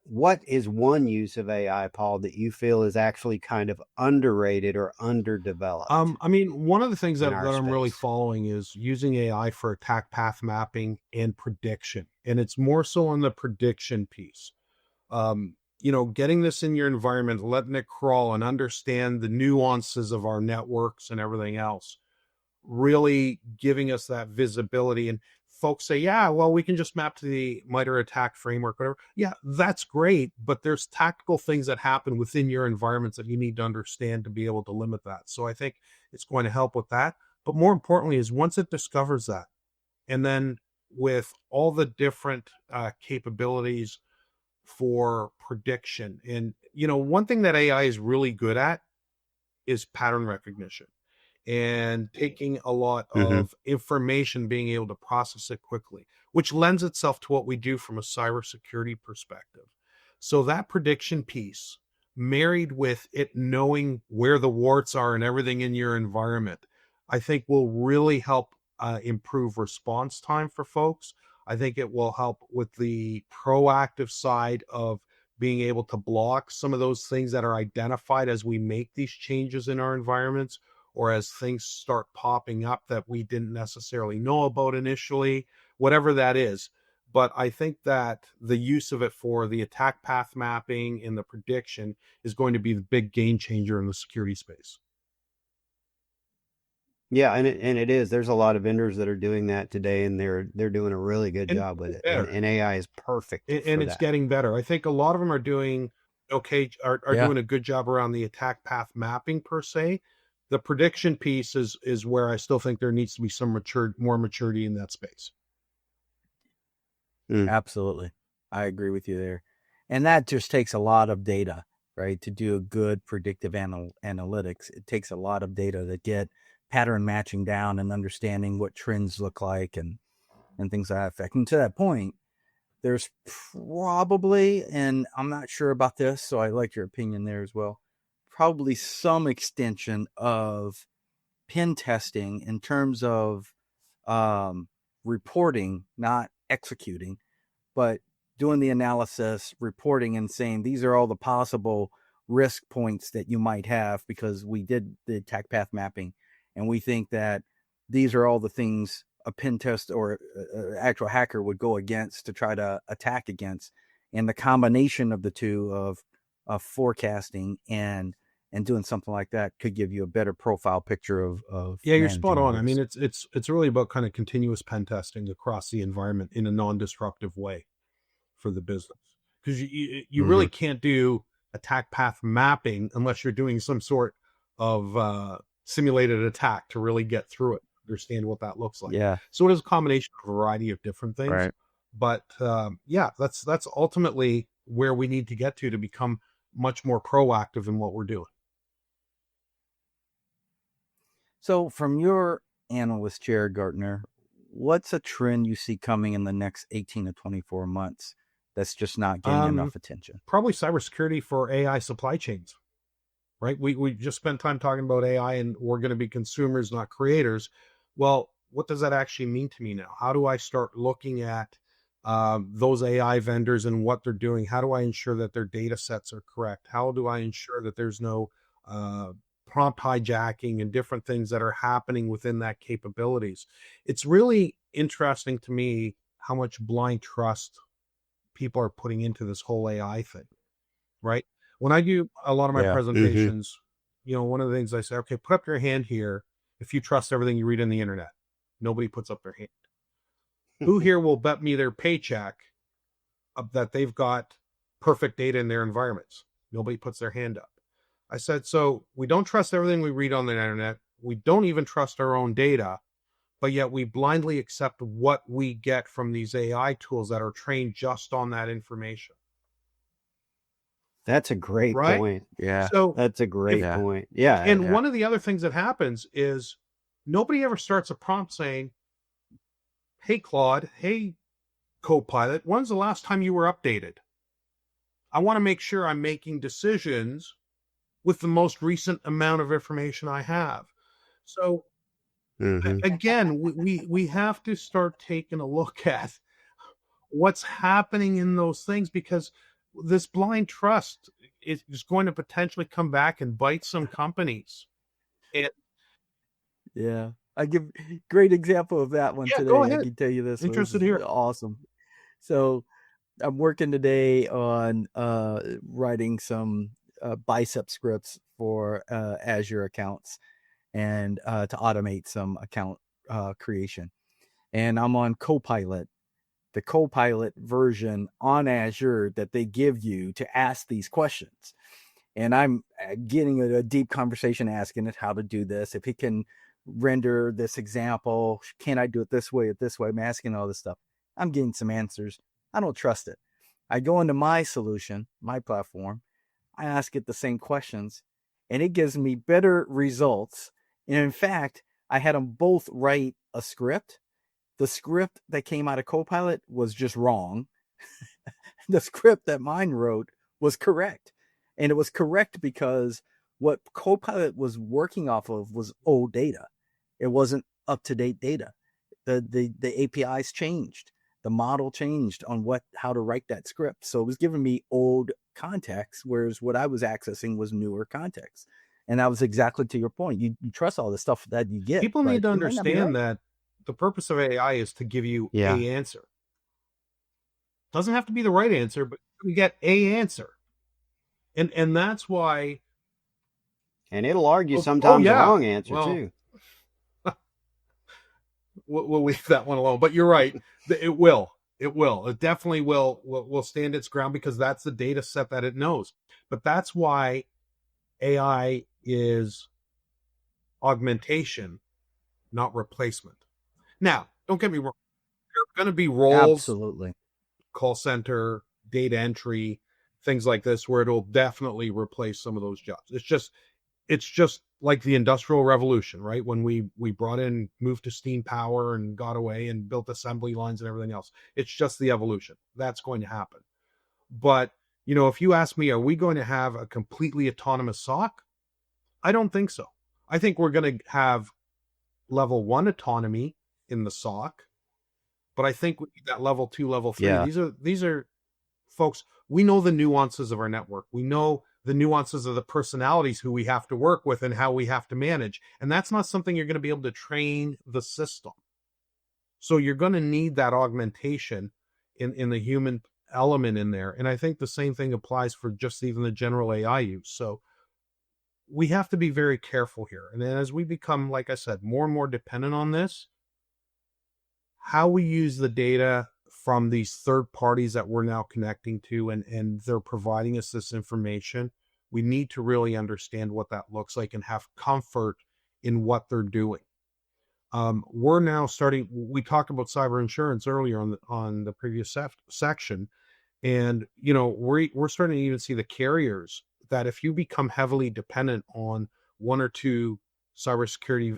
is one use of AI, Paul, that you feel is actually kind of underrated or underdeveloped? I mean, one of the things that I'm really following is using AI for attack path mapping and prediction, and it's more so on the prediction piece. Getting this in your environment, letting it crawl and understand the nuances of our networks and everything else, really giving us that visibility and folks say, yeah, well, we can just map to the MITRE ATT&CK framework, whatever. Yeah, that's great, but there's tactical things that happen within your environments that you need to understand to be able to limit that. So I think it's going to help with that. But more importantly is once it discovers that, and then with all the different capabilities for prediction. And, one thing that AI is really good at is pattern recognition and taking a lot of information, being able to process it quickly, which lends itself to what we do from a cybersecurity perspective. So that prediction piece, married with it knowing where the warts are and everything in your environment, I think will really help improve response time for folks. I think it will help with the proactive side of being able to block some of those things that are identified as we make these changes in our environments, or as things start popping up that we didn't necessarily know about initially, whatever that is. But I think that the use of it for the attack path mapping and the prediction is going to be the big game changer in the security space. Yeah, and it is. There's a lot of vendors that are doing that today, and they're doing a really good job with it. And AI is perfect. And it's getting better. I think a lot of them are doing doing a good job around the attack path mapping per se. The prediction piece is where I still think there needs to be some more maturity in that space. Absolutely. I agree with you there. And that just takes a lot of data, right? To do a good predictive analytics, it takes a lot of data to get pattern matching down and understanding what trends look like and things like that effect. And to that point, there's probably, and I'm not sure about this, so I like your opinion there as well, probably some extension of pen testing in terms of reporting, not executing, but doing the analysis, reporting, and saying these are all the possible risk points that you might have because we did the attack path mapping, and we think that these are all the things a pen test or an actual hacker would go against to try to attack against. And the combination of the two of forecasting and doing something like that could give you a better profile picture of you're spot on. I mean, it's really about kind of continuous pen testing across the environment in a non-disruptive way for the business, because you really can't do attack path mapping unless you're doing some sort of simulated attack to really get through it, understand what that looks like. So it is a combination of a variety of different things, right? But that's ultimately where we need to get to become much more proactive in what we're doing. So from your analyst chair, Gartner, what's a trend you see coming in the next 18 to 24 months that's just not getting enough attention? Probably cybersecurity for AI supply chains, right? We just spent time talking about AI and we're going to be consumers, not creators. Well, what does that actually mean to me now? How do I start looking at those AI vendors and what they're doing? How do I ensure that their data sets are correct? How do I ensure that there's no prompt hijacking and different things that are happening within that capabilities? It's really interesting to me how much blind trust people are putting into this whole AI thing, right? When I do a lot of my presentations, one of the things I say, okay, put up your hand here if you trust everything you read on the internet. Nobody puts up their hand. Who here will bet me their paycheck that they've got perfect data in their environments? Nobody puts their hand up. I said, so we don't trust everything we read on the internet. We don't even trust our own data, but yet we blindly accept what we get from these AI tools that are trained just on that information. That's a great point. Yeah. So that's a great point. Yeah. And one of the other things that happens is nobody ever starts a prompt saying, hey, Claude, hey, Copilot, when's the last time you were updated? I want to make sure I'm making decisions with the most recent amount of information I have. So again, we have to start taking a look at what's happening in those things, because this blind trust is going to potentially come back and bite some companies. I give great example of that one today. Go ahead. I can tell you this. Interested here. Awesome. So I'm working today on writing some bicep scripts for Azure accounts and to automate some account creation. and I'm on Copilot, the Copilot version on Azure that they give you to ask these questions. And I'm getting a deep conversation, asking it how to do this. If it can render this example, can I do it this way or this way? I'm asking all this stuff. I'm getting some answers. I don't trust it. I go into my solution, my platform. I ask it the same questions, and it gives me better results. And in fact, I had them both write a script. The script that came out of Copilot was just wrong. The script that mine wrote was correct. And it was correct because what Copilot was working off of was old data. It wasn't up-to-date data. The APIs changed. The model changed on how to write that script. So it was giving me old context, whereas what I was accessing was newer context. And that was exactly to your point. You trust all the stuff that you get. People need to understand that the purpose of AI is to give you a answer. Doesn't have to be the right answer, but you get a answer. And that's why. And it'll argue sometimes the wrong answer too. We'll leave that one alone. But you're right. It will. It definitely will stand its ground because that's the data set that it knows. But that's why AI is augmentation, not replacement. Now, don't get me wrong. There are going to be roles, absolutely, call center, data entry, things like this, where it'll definitely replace some of those jobs. It's just like the Industrial Revolution, right? When we moved to steam power and got away and built assembly lines and everything else. It's just the evolution. That's going to happen. But, if you ask me, are we going to have a completely autonomous SOC? I don't think so. I think we're going to have level 1 autonomy in the SOC, but I think that level 2, level 3, these are folks, we know the nuances of our network. We know the nuances of the personalities who we have to work with and how we have to manage. And that's not something you're going to be able to train the system. So you're going to need that augmentation in the human element in there. And I think the same thing applies for just even the general AI use. So we have to be very careful here. And then as we become, like I said, more and more dependent on this, how we use the data from these third parties that we're now connecting to and they're providing us this information, we need to really understand what that looks like and have comfort in what they're doing. We're now starting, we talked about cyber insurance earlier on the previous section. And, we're starting to even see the carriers that if you become heavily dependent on one or two cybersecurity,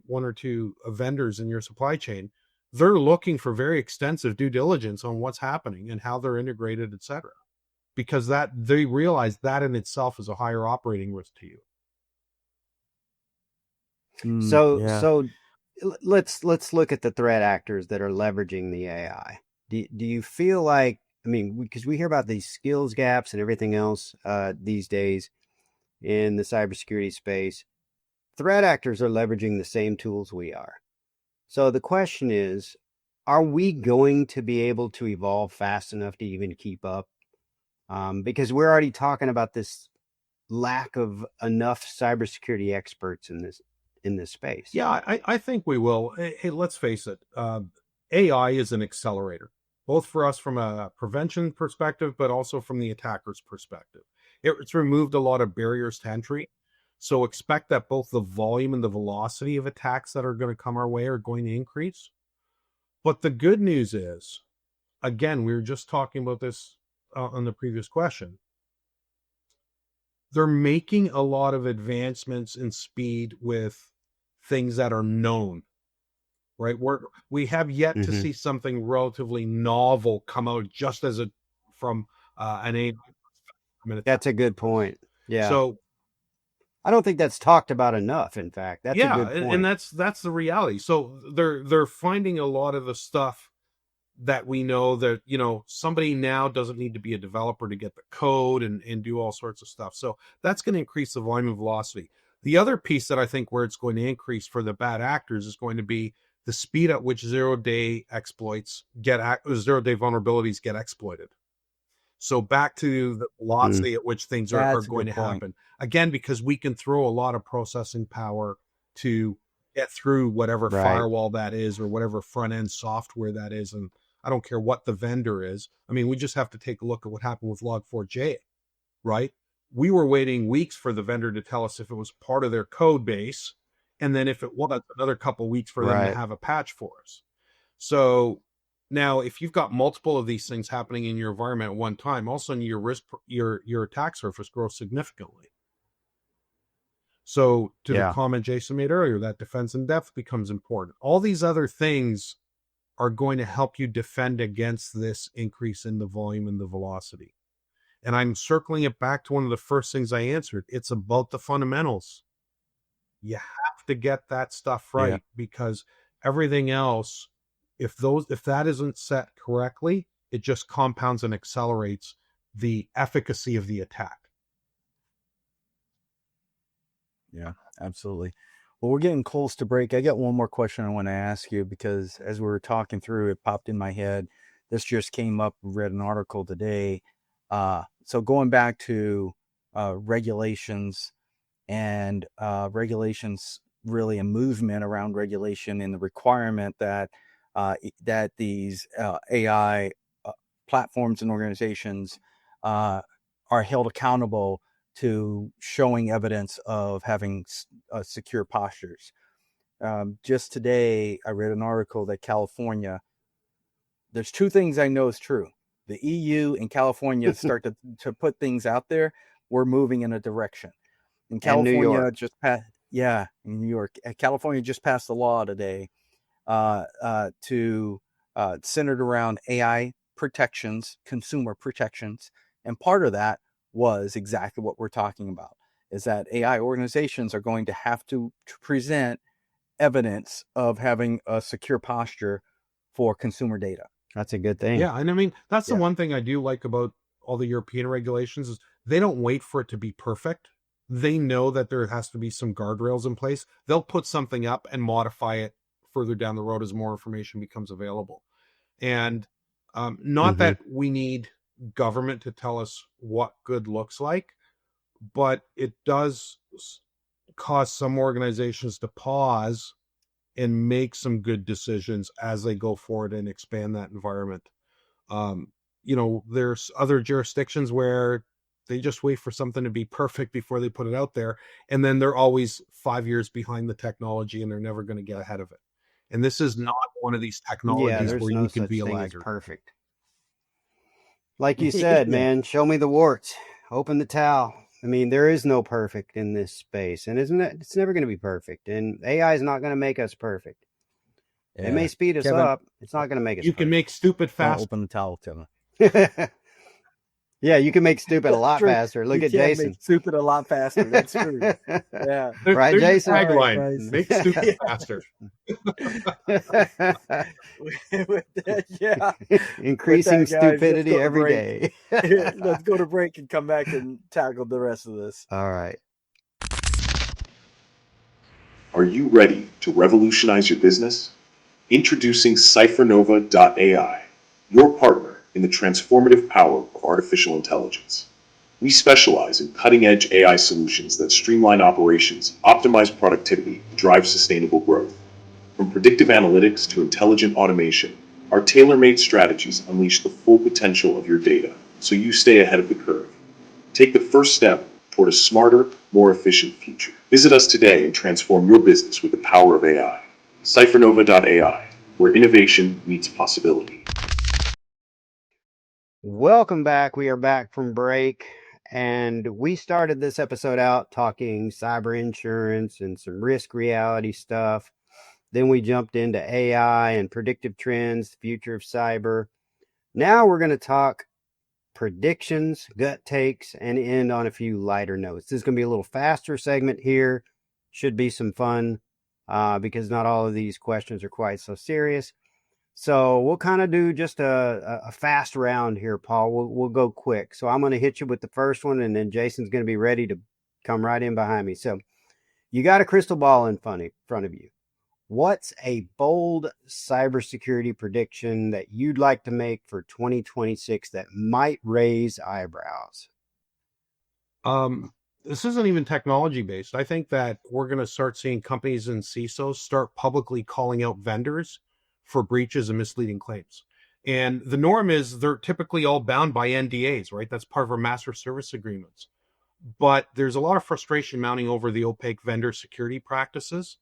one or two vendors in your supply chain, they're looking for very extensive due diligence on what's happening and how they're integrated, et cetera, because that they realize that in itself is a higher operating risk to you. So let's look at the threat actors that are leveraging the AI. Do you feel like, because we hear about these skills gaps and everything else these days in the cybersecurity space, threat actors are leveraging the same tools we are. So the question is, are we going to be able to evolve fast enough to even keep up? Because we're already talking about this lack of enough cybersecurity experts in this space. Yeah, I think we will. Hey, let's face it. AI is an accelerator, both for us from a prevention perspective, but also from the attacker's perspective. It's removed a lot of barriers to entry. So expect that both the volume and the velocity of attacks that are going to come our way are going to increase. But the good news is, again, we were just talking about this on the previous question. They're making a lot of advancements in speed with things that are known, right? We have yet to see something relatively novel come out just as from an AI. That's a good point. Yeah. So I don't think that's talked about enough. In fact, that's a good point. And that's the reality. So they're finding a lot of the stuff that we know that, somebody now doesn't need to be a developer to get the code and do all sorts of stuff. So that's going to increase the volume and velocity. The other piece that I think where it's going to increase for the bad actors is going to be the speed at which zero-day vulnerabilities get exploited. So back to the velocity at which things are going to happen. Again, because we can throw a lot of processing power to get through whatever Right. firewall that is or whatever front end software that is. And I don't care what the vendor is. I mean, we just have to take a look at what happened with Log4j, right? We were waiting weeks for the vendor to tell us if it was part of their code base. And then if it was, another couple of weeks for them to have a patch for us. So now if you've got multiple of these things happening in your environment at one time, all of a sudden your attack surface grows significantly. So to the comment Jason made earlier, that defense in depth becomes important. All these other things are going to help you defend against this increase in the volume and the velocity. And I'm circling it back to one of the first things I answered. It's about the fundamentals. You have to get that stuff right, because everything else, if that isn't set correctly, it just compounds and accelerates the efficacy of the attack. Yeah, absolutely. Well, we're getting close to break. I got one more question I want to ask you, because as we were talking through, it popped in my head. This just came up, read an article today. So going back to regulations and regulations, really a movement around regulation and the requirement that that these AI platforms and organizations are held accountable to showing evidence of having secure postures. Just today, I read an article that California, there's two things I know is true. The EU and California start to put things out there. We're moving in a direction. And California just passed, in New York, California just passed a law today centered around AI protections, consumer protections. And part of that was exactly what we're talking about, is that AI organizations are going to have to present evidence of having a secure posture for consumer data. That's a good thing. Yeah. And I mean, that's the one thing I do like about all the European regulations is they don't wait for it to be perfect. They know that there has to be some guardrails in place. They'll put something up and modify it further down the road as more information becomes available. And not that we need government to tell us what good looks like, but it does cause some organizations to pause and make some good decisions as they go forward and expand that environment. There's other jurisdictions where they just wait for something to be perfect before they put it out there. And then they're always 5 years behind the technology and they're never going to get ahead of it. And this is not one of these technologies where you can be a laggard. Perfect. Like you said, man, show me the warts, open the towel. I mean, there is no perfect in this space, and it's never going to be perfect. And AI is not going to make us perfect. Yeah. It may speed us up. It's not going to make us. You can make stupid fast. Open the towel, Kevin. Yeah, you can make stupid a lot faster. Look at Jason. Make stupid a lot faster. That's true. Yeah. Right, Jason? Tagline, make stupid faster. Increasing stupidity every day. Let's go to break and come back and tackle the rest of this. All right. Are you ready to revolutionize your business? Introducing CypherNova.ai, your partner in the transformative power of artificial intelligence. We specialize in cutting-edge AI solutions that streamline operations, optimize productivity, and drive sustainable growth. From predictive analytics to intelligent automation, our tailor-made strategies unleash the full potential of your data, so you stay ahead of the curve. Take the first step toward a smarter, more efficient future. Visit us today and transform your business with the power of AI. CypherNova.ai, where innovation meets possibility. Welcome back. We are back from break, and we started this episode out talking cyber insurance and some risk reality stuff. Then we jumped into AI and predictive trends, the future of cyber. Now we're going to talk predictions, gut takes, and end on a few lighter notes. This is going to be a little faster segment here. Should be some fun because not all of these questions are quite so serious. So we'll kind of do just a fast round here, Paul. We'll go quick. So I'm going to hit you with the first one, and then Jason's going to be ready to come right in behind me. So you got a crystal ball in front of you. What's a bold cybersecurity prediction that you'd like to make for 2026 that might raise eyebrows? this isn't even technology based. I think that we're going to start seeing companies and CISOs start publicly calling out vendors for breaches and misleading claims. And the norm is they're typically all bound by NDAs, right? That's part of our master service agreements. But there's a lot of frustration mounting over the opaque vendor security practices.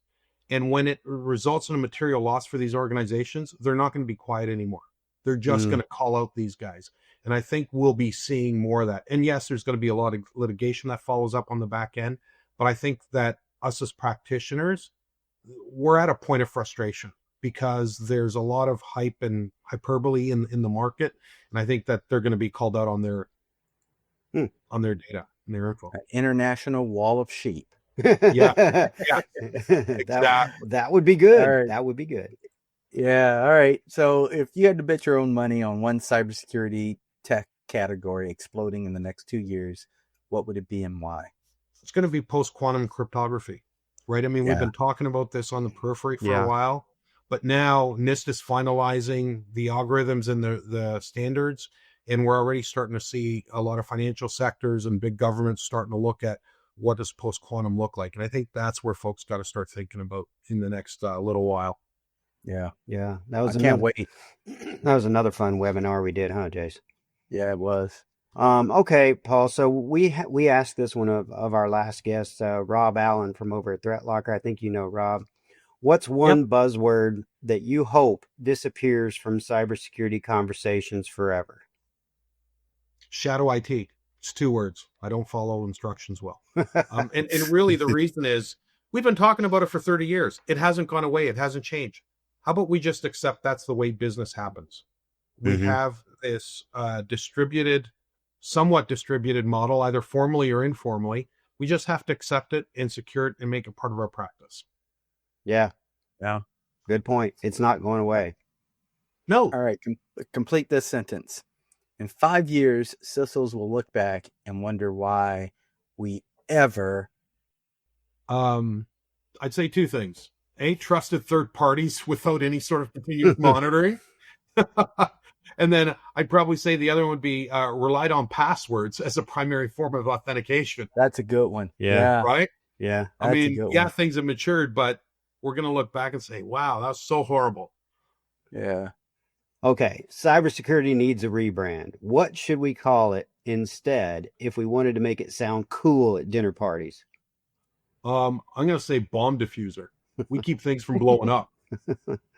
And when it results in a material loss for these organizations, they're not going to be quiet anymore. They're just going to call out these guys. And I think we'll be seeing more of that. And yes, there's going to be a lot of litigation that follows up on the back end. But I think that us as practitioners, we're at a point of frustration because there's a lot of hype and hyperbole in the market. And I think that they're going to be called out on their data and their info. An international wall of sheep. Yeah. Exactly. That would be good. All right. That would be good. Yeah. All right. So if you had to bet your own money on one cybersecurity tech category exploding in the next 2 years, what would it be and why? It's going to be post-quantum cryptography, right? I mean, we've been talking about this on the periphery for a while, but now NIST is finalizing the algorithms and the standards, and we're already starting to see a lot of financial sectors and big governments starting to look at what does post-quantum look like. And I think that's where folks got to start thinking about in the next little while. Yeah. Yeah. That was can't wait. That was another fun webinar we did, huh, Jace? Yeah, it was. Okay, Paul. So we asked this one of our last guests, Rob Allen from over at ThreatLocker. I think you know Rob. What's one buzzword that you hope disappears from cybersecurity conversations forever? Shadow IT. It's 2 words. I don't follow instructions well. And really the reason is we've been talking about it for 30 years. It hasn't gone away. It hasn't changed. How about we just accept that's the way business happens? We have this somewhat distributed model, either formally or informally. We just have to accept it and secure it and make it part of our practice. Yeah. Yeah. Good point. It's not going away. No. All right. Complete this sentence. In 5 years, CISOs will look back and wonder why we ever. I'd say 2 things. A, trusted third parties without any sort of continuous monitoring. And then I'd probably say the other one would be relied on passwords as a primary form of authentication. That's a good one. Yeah. Right? Yeah. I mean, things have matured, but we're going to look back and say, wow, that was so horrible. Yeah. Okay. Cybersecurity needs a rebrand. What should we call it instead if we wanted to make it sound cool at dinner parties? I'm going to say bomb diffuser. We keep things from blowing up.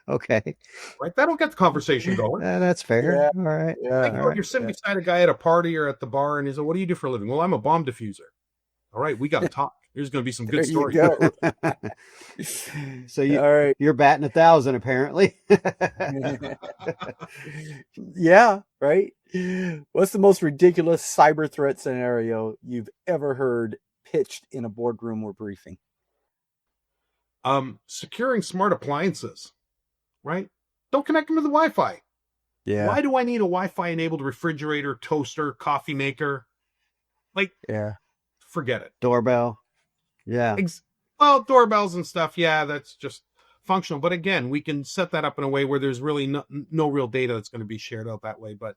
Okay. Right? That'll get the conversation going. That's fair. Yeah. All right. Yeah. Think about you're sitting beside a guy at a party or at the bar and he's like, what do you do for a living? Well, I'm a bomb diffuser. All right, we got to talk. There's going to be some good stories. So All right. you're batting 1,000 apparently. Yeah, right. What's the most ridiculous cyber threat scenario you've ever heard pitched in a boardroom or briefing? Securing smart appliances, right? Don't connect them to the Wi-Fi. Yeah. Why do I need a Wi-Fi enabled refrigerator, toaster, coffee maker? Forget it. Doorbell. Yeah. Well, doorbells and stuff. Yeah, that's just functional. But again, we can set that up in a way where there's really no real data that's going to be shared out that way. But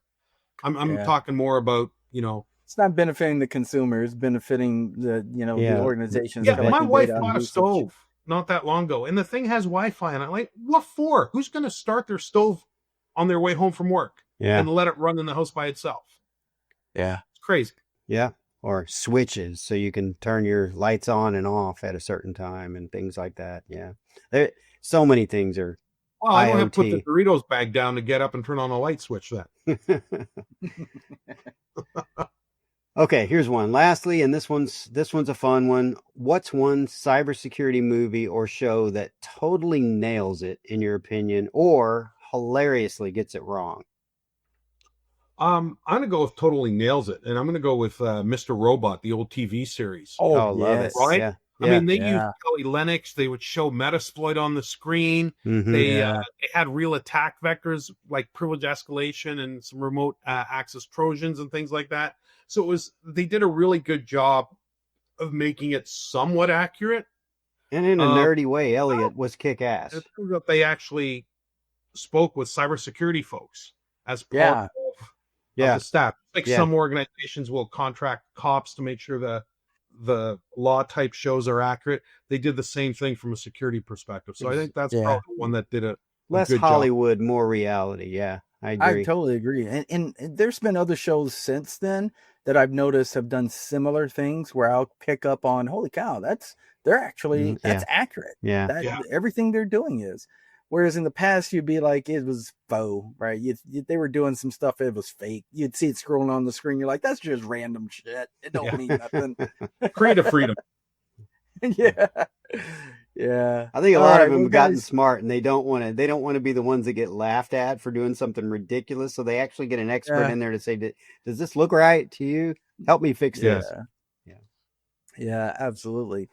I'm talking more about, it's not benefiting the consumers, benefiting the organizations. Yeah, my wife bought a stove not that long ago, and the thing has Wi-Fi, and I'm like, what for? Who's going to start their stove on their way home from work and let it run in the house by itself? Yeah, it's crazy. Yeah, or switches so you can turn your lights on and off at a certain time and things like that. Yeah, so many things are. Well, I don't have to put the Doritos bag down to get up and turn on a light switch then. Okay, here's one. Lastly, and this one's a fun one. What's one cybersecurity movie or show that totally nails it, in your opinion, or hilariously gets it wrong? I'm gonna go with totally nails it, and I'm gonna go with Mr. Robot, the old TV series. Oh, love it! Right? Yeah. I mean, they used Kelly Lennox. They would show Metasploit on the screen. Mm-hmm. They had real attack vectors like privilege escalation and some remote access Trojans and things like that. So they did a really good job of making it somewhat accurate. And in a nerdy way, Elliot was kick-ass. It proved that they actually spoke with cybersecurity folks as part of the staff. Some organizations will contract cops to make sure the the law type shows are accurate. They did the same thing from a security perspective. So I think that's probably one that did a less good Hollywood, more reality. Yeah, I agree. I totally agree. And there's been other shows since then that I've noticed have done similar things where I'll pick up on, holy cow, that's accurate. Yeah. Everything they're doing is. Whereas in the past, you'd be like, it was faux, right? They were doing some stuff, it was fake. You'd see it scrolling on the screen. You're like, that's just random shit. It don't mean nothing. Creative freedom. Yeah. I think a lot of them have gotten smart, and they don't want to be the ones that get laughed at for doing something ridiculous. So they actually get an expert in there to say, does this look right to you? Help me fix this. Yeah, absolutely.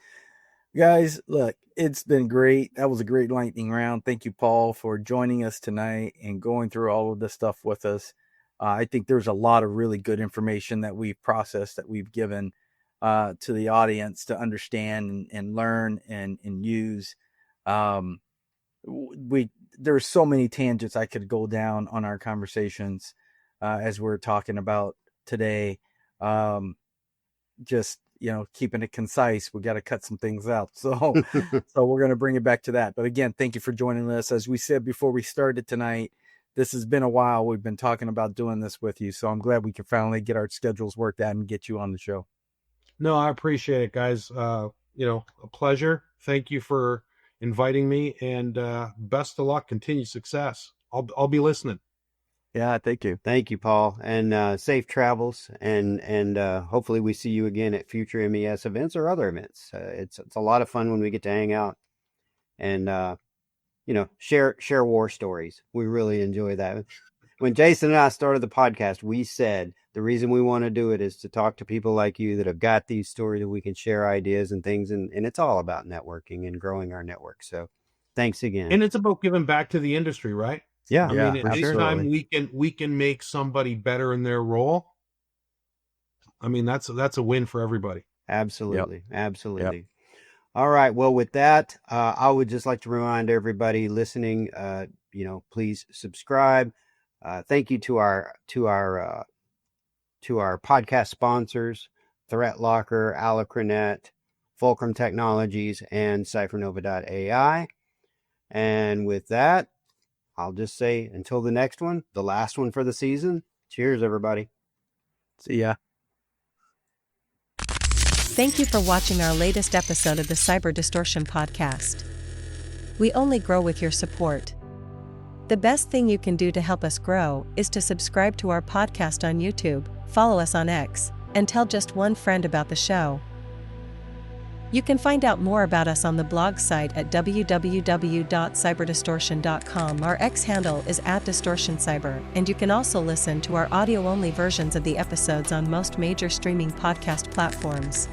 Guys, look, it's been great. That was a great lightning round. Thank you, Paul, for joining us tonight and going through all of this stuff with us. I think there's a lot of really good information that we've processed, that we've given to the audience to understand and learn and use. There's so many tangents I could go down on our conversations as we're talking about today. Just, keeping it concise, we got to cut some things out. So we're going to bring it back to that. But again, thank you for joining us. As we said before we started tonight, this has been a while. We've been talking about doing this with you. So I'm glad we can finally get our schedules worked out and get you on the show. No, I appreciate it, guys. A pleasure. Thank you for inviting me, and best of luck, continued success. I'll be listening. Yeah, thank you. Thank you, Paul, and safe travels, and hopefully we see you again at future MES events or other events. It's a lot of fun when we get to hang out and share war stories. We really enjoy that. When Jason and I started the podcast, we said the reason we want to do it is to talk to people like you that have got these stories that we can share ideas and things, and it's all about networking and growing our network. So thanks again. And it's about giving back to the industry, right? Yeah, I mean, anytime we can make somebody better in their role, I mean, that's a win for everybody. Absolutely. Yep. All right. Well, with that, I would just like to remind everybody listening, please subscribe. Thank you to our podcast sponsors, ThreatLocker, Alacronet, Fulcrum Technologies, and CypherNova.ai. And with that, I'll just say until the next one, the last one for the season. Cheers, everybody. See ya. Thank you for watching our latest episode of the Cyber Distortion Podcast. We only grow with your support. The best thing you can do to help us grow is to subscribe to our podcast on YouTube, follow us on X, and tell just one friend about the show. You can find out more about us on the blog site at www.cyberdistortion.com. Our X handle is @DistortionCyber, and you can also listen to our audio-only versions of the episodes on most major streaming podcast platforms.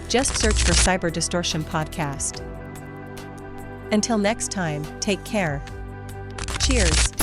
Just search for Cyber Distortion Podcast. Until next time, take care. Cheers.